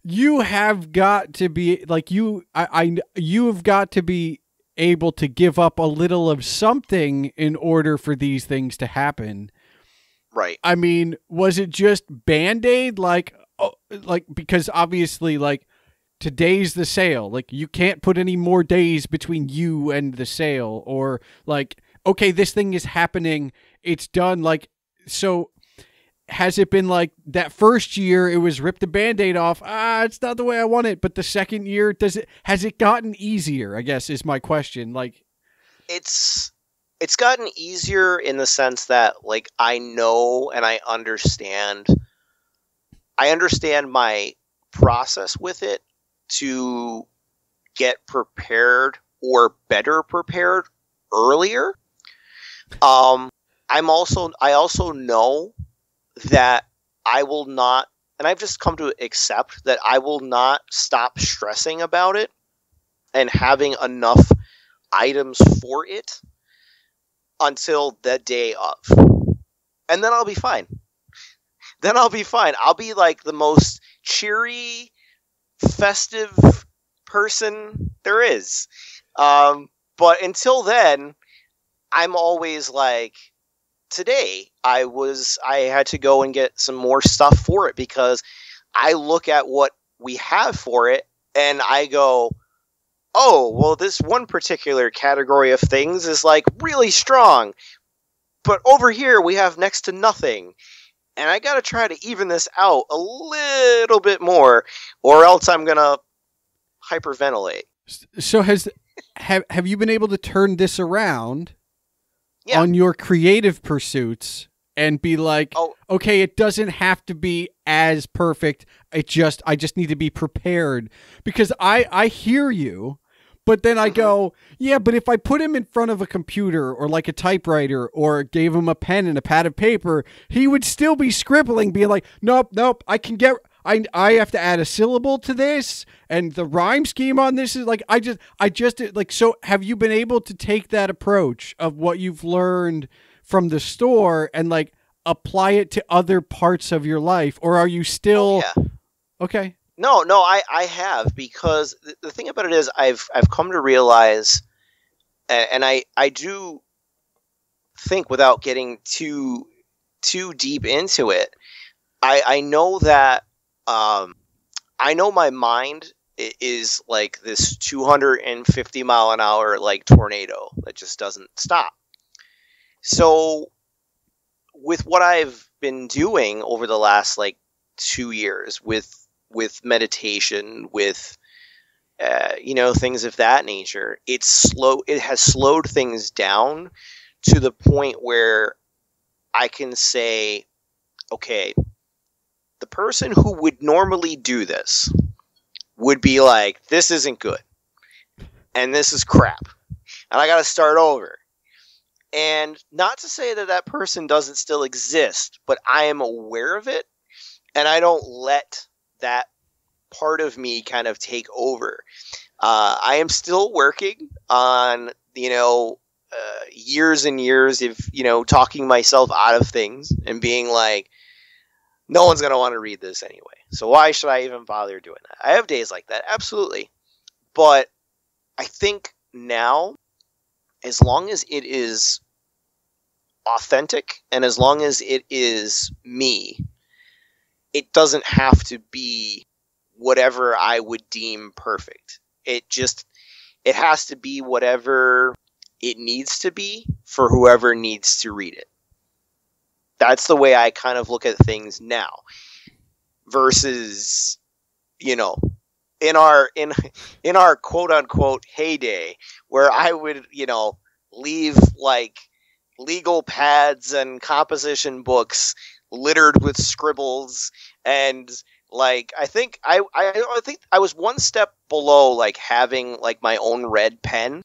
You have got to be, like, you have got to be able to give up a little of something in order for these things to happen. Right. I mean, was it just Band-Aid? Like, because obviously, like, today's the sale. Like, you can't put any more days between you and the sale, or, like, okay, this thing is happening, it's done. Like, so has it been like that first year it was rip the Band-Aid off? It's not the way I want it. But the second year, has it gotten easier, I guess, is my question. Like, it's gotten easier in the sense that, like, I know and I understand my process with it to get prepared, or better prepared, earlier. I also know that I will not, and I've just come to accept that I will not stop stressing about it and having enough items for it until the day of. And then I'll be fine. I'll be like the most cheery, festive person there is. But until then, I'm always like, today I had to go and get some more stuff for it, because I look at what we have for it and I go, oh, well, this one particular category of things is, like, really strong, but over here we have next to nothing. and I got to try to even this out a little bit more, or else I'm going to hyperventilate. So have you been able to turn this around Yeah. on your creative pursuits and be like, okay, it doesn't have to be as perfect. I just need to be prepared, because I hear you, but then I go, yeah, but if I put him in front of a computer or like a typewriter or gave him a pen and a pad of paper, he would still be scribbling, being like, nope, I have to add a syllable to this, and the rhyme scheme on this is like, so have you been able to take that approach of what you've learned from the store and like apply it to other parts of your life, or are you still okay? No, I have, because the thing about it is I've come to realize, and I do think, without getting too deep into it, I know that I know my mind is like this 250 mile an hour like tornado that just doesn't stop. So with what I've been doing over the last like 2 years with meditation, with things of that nature, it has slowed things down to the point where I can say, okay, the person who would normally do this would be like, this isn't good, and this is crap, and I got to start over. And not to say that that person doesn't still exist, but I am aware of it, and I don't let that part of me kind of take over. I am still working on, years and years of, talking myself out of things and being like, no one's going to want to read this anyway, so why should I even bother doing that? I have days like that, absolutely. But I think now, as long as it is authentic and as long as it is me, it doesn't have to be whatever I would deem perfect. It has to be whatever it needs to be for whoever needs to read it. That's the way I kind of look at things now, versus, in our quote unquote heyday, where I would, leave like legal pads and composition books littered with scribbles, and like I think I was one step below like having like my own red pen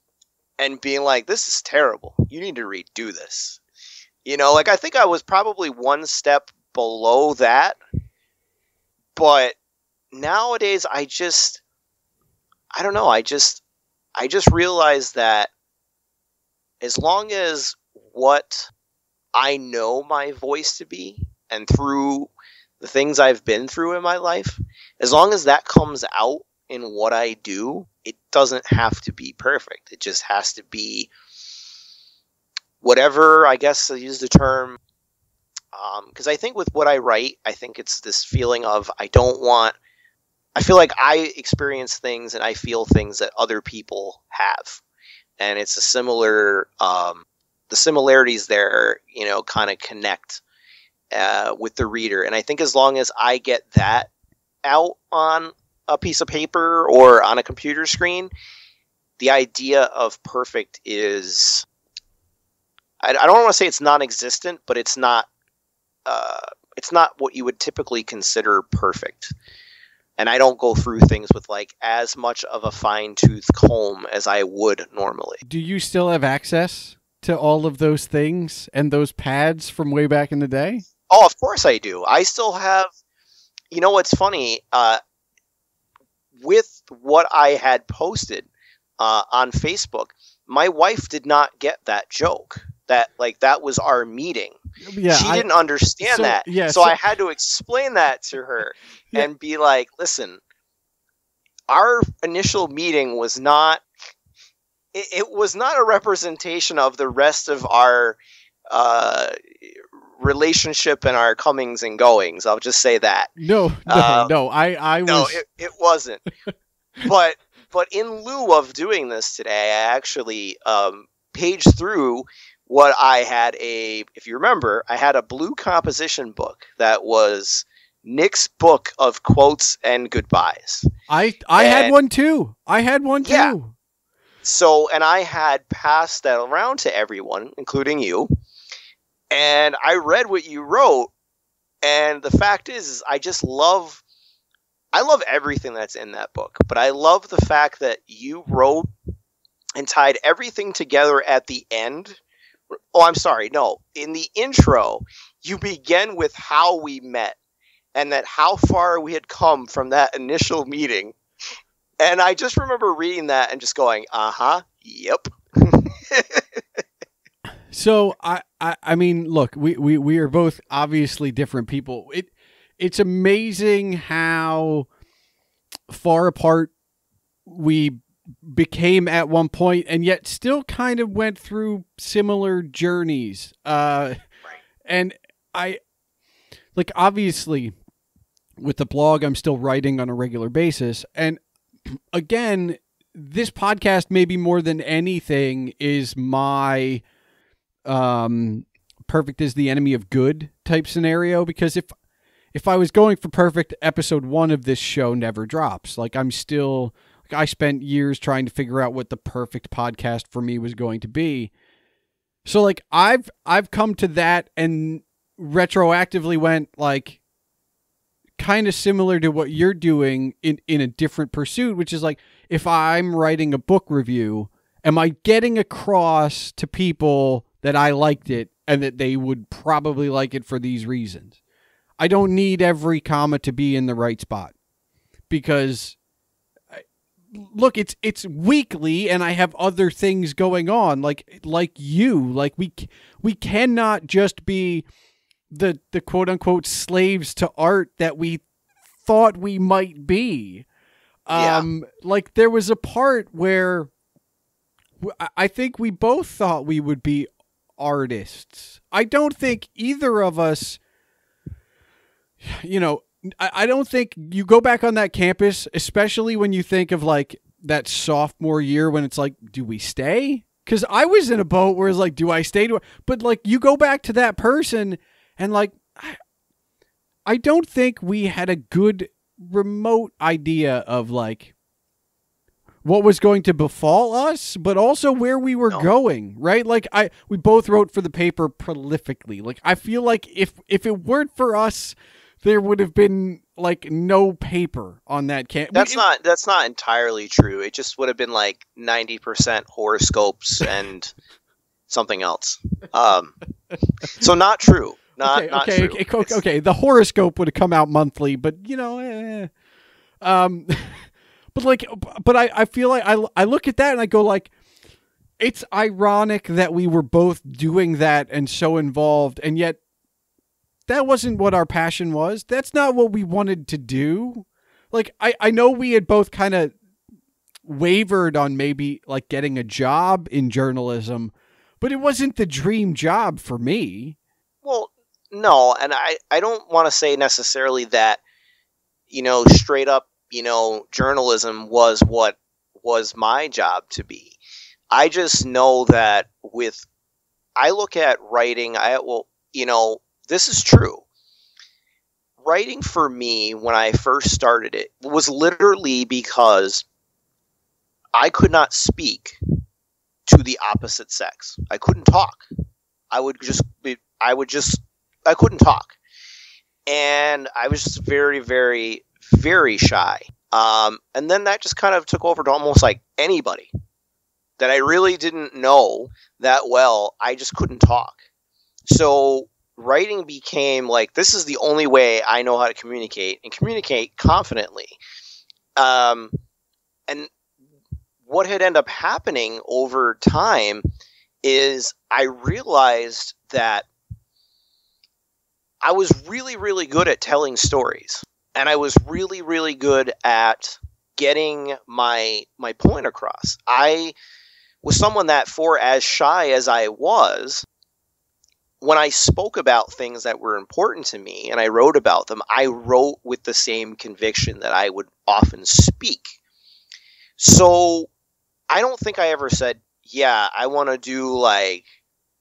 and being like, this is terrible, you need to redo this. Like I think I was probably one step below that. But nowadays I don't know, I just realized that as long as what I know my voice to be, and through the things I've been through in my life, as long as that comes out in what I do, it doesn't have to be perfect. It just has to be whatever, I guess I use the term, because I think with what I write, I think it's this feeling of I feel like I experience things and I feel things that other people have. And it's a similar, the similarities there, kind of connect with the reader. And I think as long as I get that out on a piece of paper or on a computer screen, the idea of perfect is, I don't want to say it's non-existent, but it's not what you would typically consider perfect. And I don't go through things with like as much of a fine-tooth comb as I would normally. Do you still have access to all of those things and those pads from way back in the day? Oh, of course I do. I still have, what's funny, with what I had posted on Facebook, my wife did not get that joke. That was our meeting. Yeah, she didn't understand that. Yeah, so I had to explain that to her and be like, listen, our initial meeting was not, it was not a representation of the rest of our relationship and our comings and goings. I'll just say that. No. I was... No, it wasn't. But in lieu of doing this today, I actually paged through what I had if you remember, I had a blue composition book that was Nick's book of quotes and goodbyes. I had one too. Yeah. So, and I had passed that around to everyone, including you. And I read what you wrote. And the fact is I love everything that's in that book. But I love the fact that you wrote and tied everything together at the end. Oh, I'm sorry. No, in the intro, you begin with how we met and that how far we had come from that initial meeting. And I just remember reading that and just going, yep. So I mean, look, we are both obviously different people. It's amazing how far apart we became at one point, and yet still kind of went through similar journeys. Right. And I, like, obviously with the blog, I'm still writing on a regular basis. And again, this podcast, maybe more than anything, is my perfect is the enemy of good type scenario, because if I was going for perfect, episode 1 of this show never drops. Like, I spent years trying to figure out what the perfect podcast for me was going to be. So like I've come to that and retroactively went like kind of similar to what you're doing in a different pursuit, which is like, if I'm writing a book review, am I getting across to people that I liked it and that they would probably like it for these reasons? I don't need every comma to be in the right spot, because look, it's weekly and I have other things going on like you. Like we cannot just be the quote unquote slaves to art that we thought we might be. Like there was a part where I think we both thought we would be artists. I don't think either of us, I don't think you go back on that campus, especially when you think of like that sophomore year when it's like, do we stay? Because I was in a boat where it's like, do I stay? But like you go back to that person and like, I don't think we had a good remote idea of like what was going to befall us, but also where we were going, right? Like we both wrote for the paper prolifically. Like I feel like if it weren't for us, there would have been like no paper on that camp. That's not entirely true. It just would have been like 90% horoscopes and something else. So not true. Not true. Okay. The horoscope would have come out monthly, but but I feel like I look at that and I go like, it's ironic that we were both doing that and so involved, and yet that wasn't what our passion was. That's not what we wanted to do. Like, I know we had both kind of wavered on maybe like getting a job in journalism, but it wasn't the dream job for me. Well, no. And I don't want to say necessarily that, straight up, journalism was what was my job to be. I just know that I look at writing, this is true. Writing for me, when I first started it, was literally because I could not speak to the opposite sex. I couldn't talk. I couldn't talk. And I was just very, very, very shy. And then that just kind of took over to almost like anybody that I really didn't know that well. I just couldn't talk. So writing became like, this is the only way I know how to communicate and communicate confidently. And what had ended up happening over time is I realized that I was really, really good at telling stories. And I was really, really good at getting my point across. I was someone that, for as shy as I was, when I spoke about things that were important to me and I wrote about them, I wrote with the same conviction that I would often speak. So I don't think I ever said, yeah, I want to do like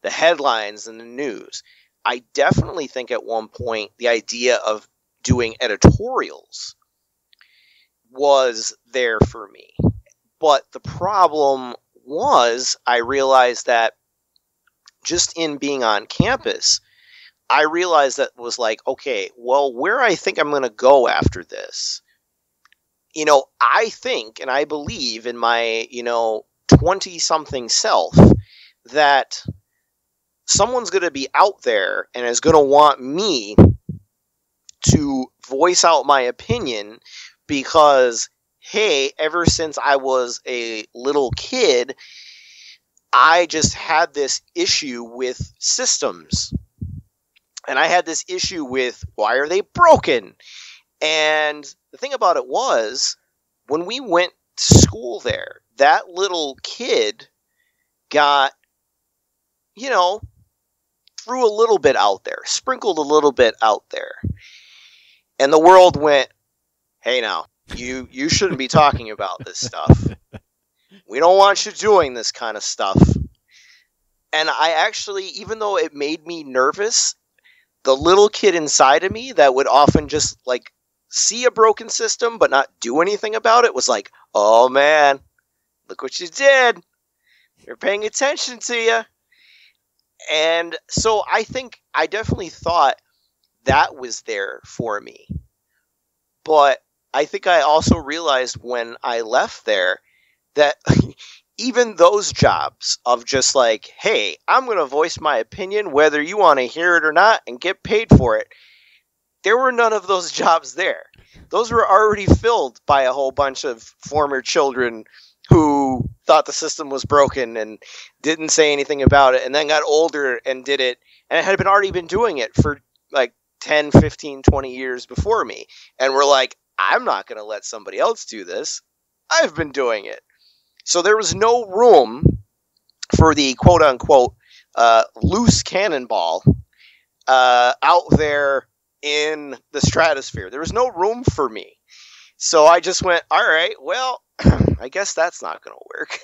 the headlines and the news. I definitely think at one point the idea of doing editorials was there for me. But the problem was I realized that just in being on campus, I realized that was like, okay, well, where I think I'm going to go after this, I think and I believe in my, 20-something self that someone's going to be out there and is going to want me to voice out my opinion because, hey, ever since I was a little kid, I just had this issue with systems. And I had this issue with, why are they broken? And the thing about it was, when we went to school there, that little kid got, threw a little bit out there, sprinkled a little bit out there. And the world went, hey now, you shouldn't be talking about this stuff. We don't want you doing this kind of stuff. And I actually, even though it made me nervous, the little kid inside of me that would often just like see a broken system but not do anything about it was like, oh man, look what you did. They're paying attention to you. And so I think I definitely thought that was there for me. But I think I also realized when I left there that even those jobs of just like, hey, I'm going to voice my opinion whether you want to hear it or not and get paid for it, there were none of those jobs there. Those were already filled by a whole bunch of former children who thought the system was broken and didn't say anything about it and then got older and did it and had already been doing it for like 10, 15, 20 years before me. And we're like, I'm not going to let somebody else do this. I've been doing it. So there was no room for the quote-unquote loose cannonball out there in the stratosphere. There was no room for me. So I just went, all right, well, I guess that's not going to work.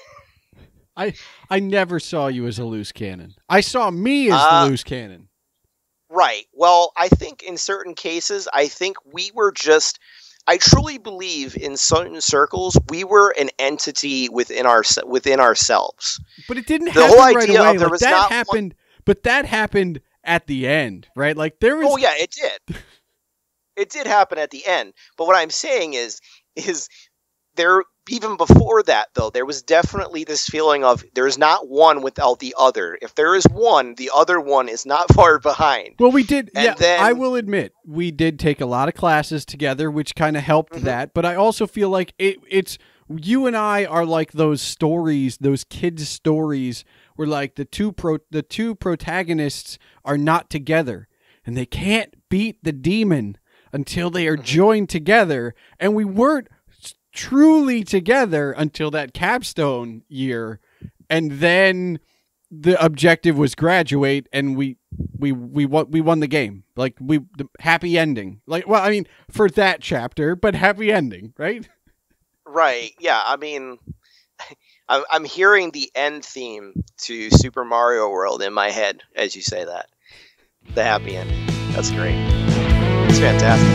I never saw you as a loose cannon. I saw me as the loose cannon. Right. Well, I think in certain cases, I think we were just... I truly believe in certain circles we were an entity within ourselves. But it didn't happen right away. There was that happened, but that happened at the end, right? Like there was. Oh yeah, it did. It did happen at the end. But what I'm saying is there. Even before that, though, there was definitely this feeling of there's not one without the other. If there is one, the other one is not far behind. Well, we did. And yeah, then, I will admit we did take a lot of classes together, which kind of helped that. But I also feel like it's you and I are like those stories, those kids' stories, where like the two protagonists are not together and they can't beat the demon until they are joined together, and we weren't truly together until that capstone year, and then the objective was graduate, and we won the game. Like the happy ending. Like, well, I mean, for that chapter, but happy ending, right? Right. Yeah. I mean, I'm hearing the end theme to Super Mario World in my head as you say that. The happy ending. That's great. It's fantastic.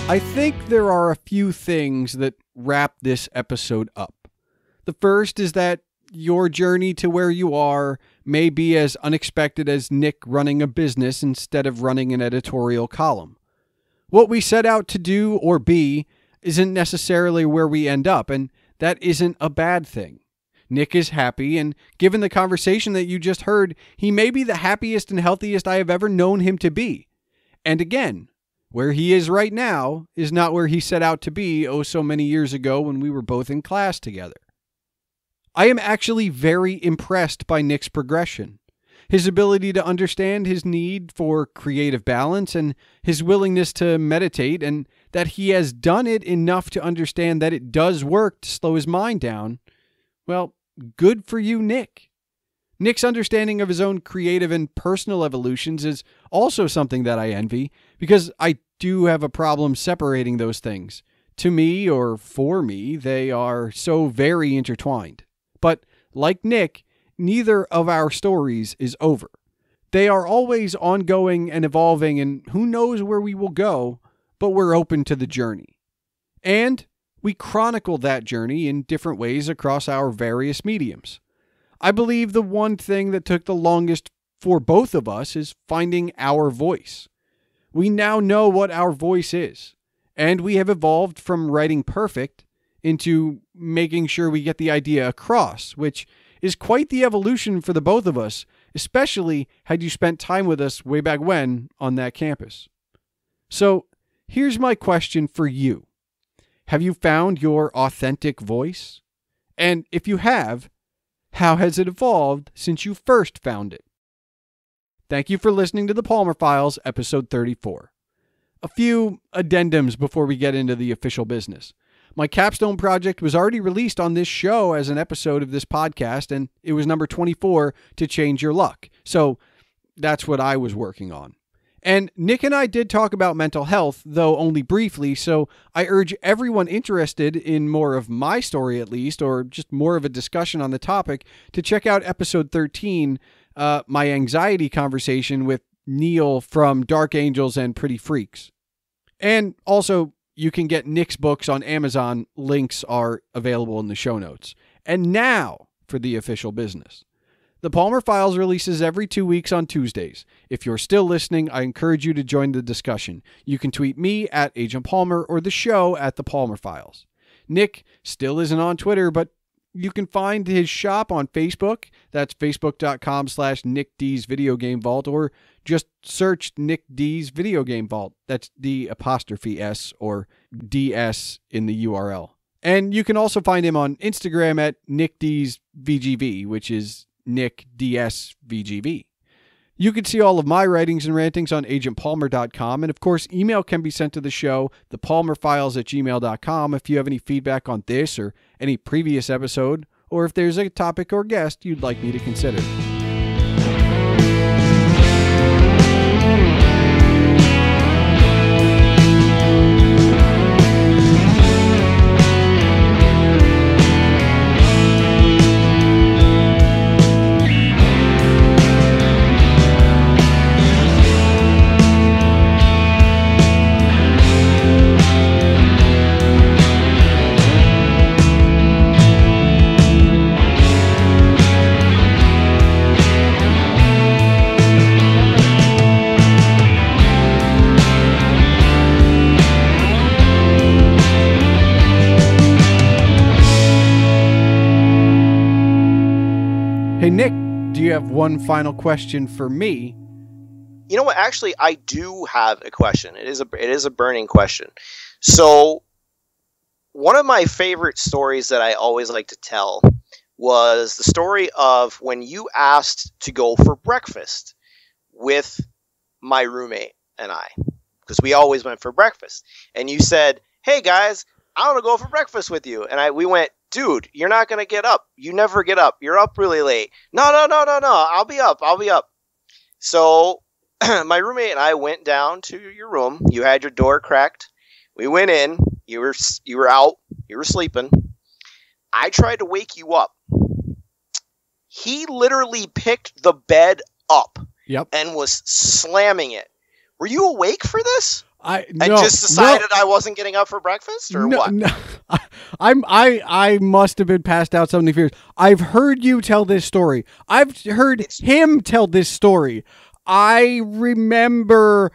I think there are a few things that wrap this episode up. The first is that your journey to where you are may be as unexpected as Nick running a business instead of running an editorial column. What we set out to do or be isn't necessarily where we end up, and that isn't a bad thing. Nick is happy, and given the conversation that you just heard, he may be the happiest and healthiest I have ever known him to be. And again, where he is right now is not where he set out to be so many years ago when we were both in class together. I am actually very impressed by Nick's progression, his ability to understand his need for creative balance and his willingness to meditate, and that he has done it enough to understand that it does work to slow his mind down. Well, good for you, Nick. Nick's understanding of his own creative and personal evolutions is also something that I envy, because I do have a problem separating those things. to me or for me, they are so very intertwined. But like Nick, neither of our stories is over. They are always ongoing and evolving, and who knows where we will go, but we're open to the journey. And we chronicle that journey in different ways across our various mediums. I believe the one thing that took the longest for both of us is finding our voice. We now know what our voice is, and we have evolved from writing perfect into making sure we get the idea across, which is quite the evolution for the both of us, especially had you spent time with us way back when on that campus. So here's my question for you. Have you found your authentic voice? And if you have, how has it evolved since you first found it? Thank you for listening to the Palmer Files, episode 34. A few addendums before we get into the official business. My capstone project was already released on this show as an episode of this podcast, and it was number 24, To Change Your Luck. So that's what I was working on. And Nick and I did talk about mental health, though only briefly, so I urge everyone interested in more of my story at least, or just more of a discussion on the topic, to check out episode 13, my anxiety conversation with Neil from Dark Angels and Pretty Freaks. And also, you can get Nick's books on Amazon. Links are available in the show notes. And now for the official business. The Palmer Files releases every 2 weeks on Tuesdays. If you're still listening, I encourage you to join the discussion. You can tweet me at Agent Palmer or the show at The Palmer Files. Nick still isn't on Twitter, but you can find his shop on Facebook. That's facebook.com/Nick D's Video Game Vault, or just search Nick D's Video Game Vault. That's D'(S) or DS in the URL. And you can also find him on Instagram at Nick D's VGV, which is Nick DS VGV. You can see all of my writings and rantings on agentpalmer.com. And of course, email can be sent to the show, thepalmerfiles@gmail.com, if you have any feedback on this or any previous episode, or if there's a topic or guest you'd like me to consider. Hey, Nick, do you have one final question for me? You know what? Actually, I do have a question. It is a burning question. So, one of my favorite stories that I always like to tell was the story of when you asked to go for breakfast with my roommate and I, because we always went for breakfast. And you said, "Hey guys, I want to go for breakfast with you." And we went, "Dude, you're not going to get up. You never get up. You're up really late." No. I'll be up. So my roommate and I went down to your room. You had your door cracked. We went in. You were out. You were sleeping. I tried to wake you up. He literally picked the bed up. Yep. And was slamming it. Were you awake for this? I just decided I wasn't getting up for breakfast, or what? No, I must have been passed out 70 years. I've heard you tell this story. I've heard him tell this story. I remember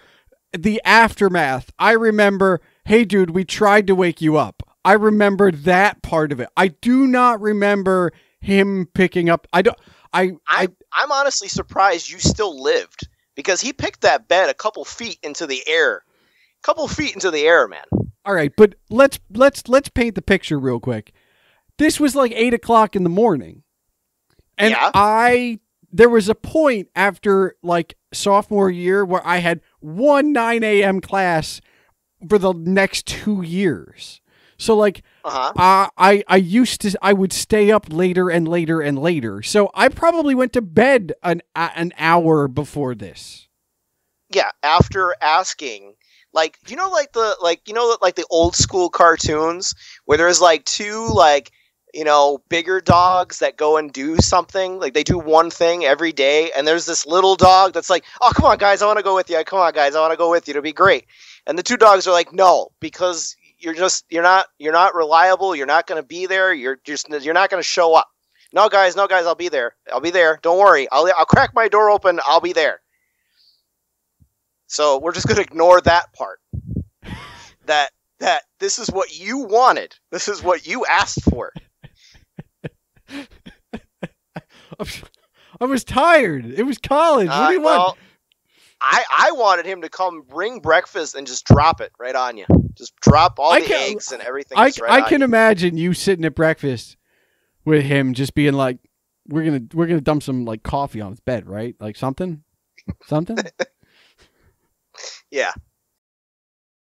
the aftermath. I remember, "Hey, dude, we tried to wake you up." I remember that part of it. I do not remember him picking up. I'm honestly surprised you still lived, because he picked that bed a couple feet into the air. Man. All right, but let's paint the picture real quick. This was like 8 o'clock in the morning. And yeah. There was a point after like sophomore year where I had one 9 a.m. class for the next 2 years. So like, I would stay up later and later and later. So I probably went to bed an hour before this. Yeah, after asking, like like the old school cartoons where there's like two like bigger dogs that go and do something, like they do one thing every day, and there's this little dog that's like, oh, come on guys, I want to go with you, come on guys, I want to go with you, it'll be great. And the two dogs are like, no, because you're not reliable, you're not going to be there, you're not going to show up. No guys, I'll be there, don't worry, I'll crack my door open, I'll be there. So we're just going to ignore that part. that this is what you wanted, this is what you asked for. I was tired. It was college. What do you want? I wanted him to come bring breakfast and just drop it right on you. Just drop all the eggs and everything. I can imagine you sitting at breakfast with him, just being like, "We're gonna dump some like coffee on his bed, right? Like something." Yeah.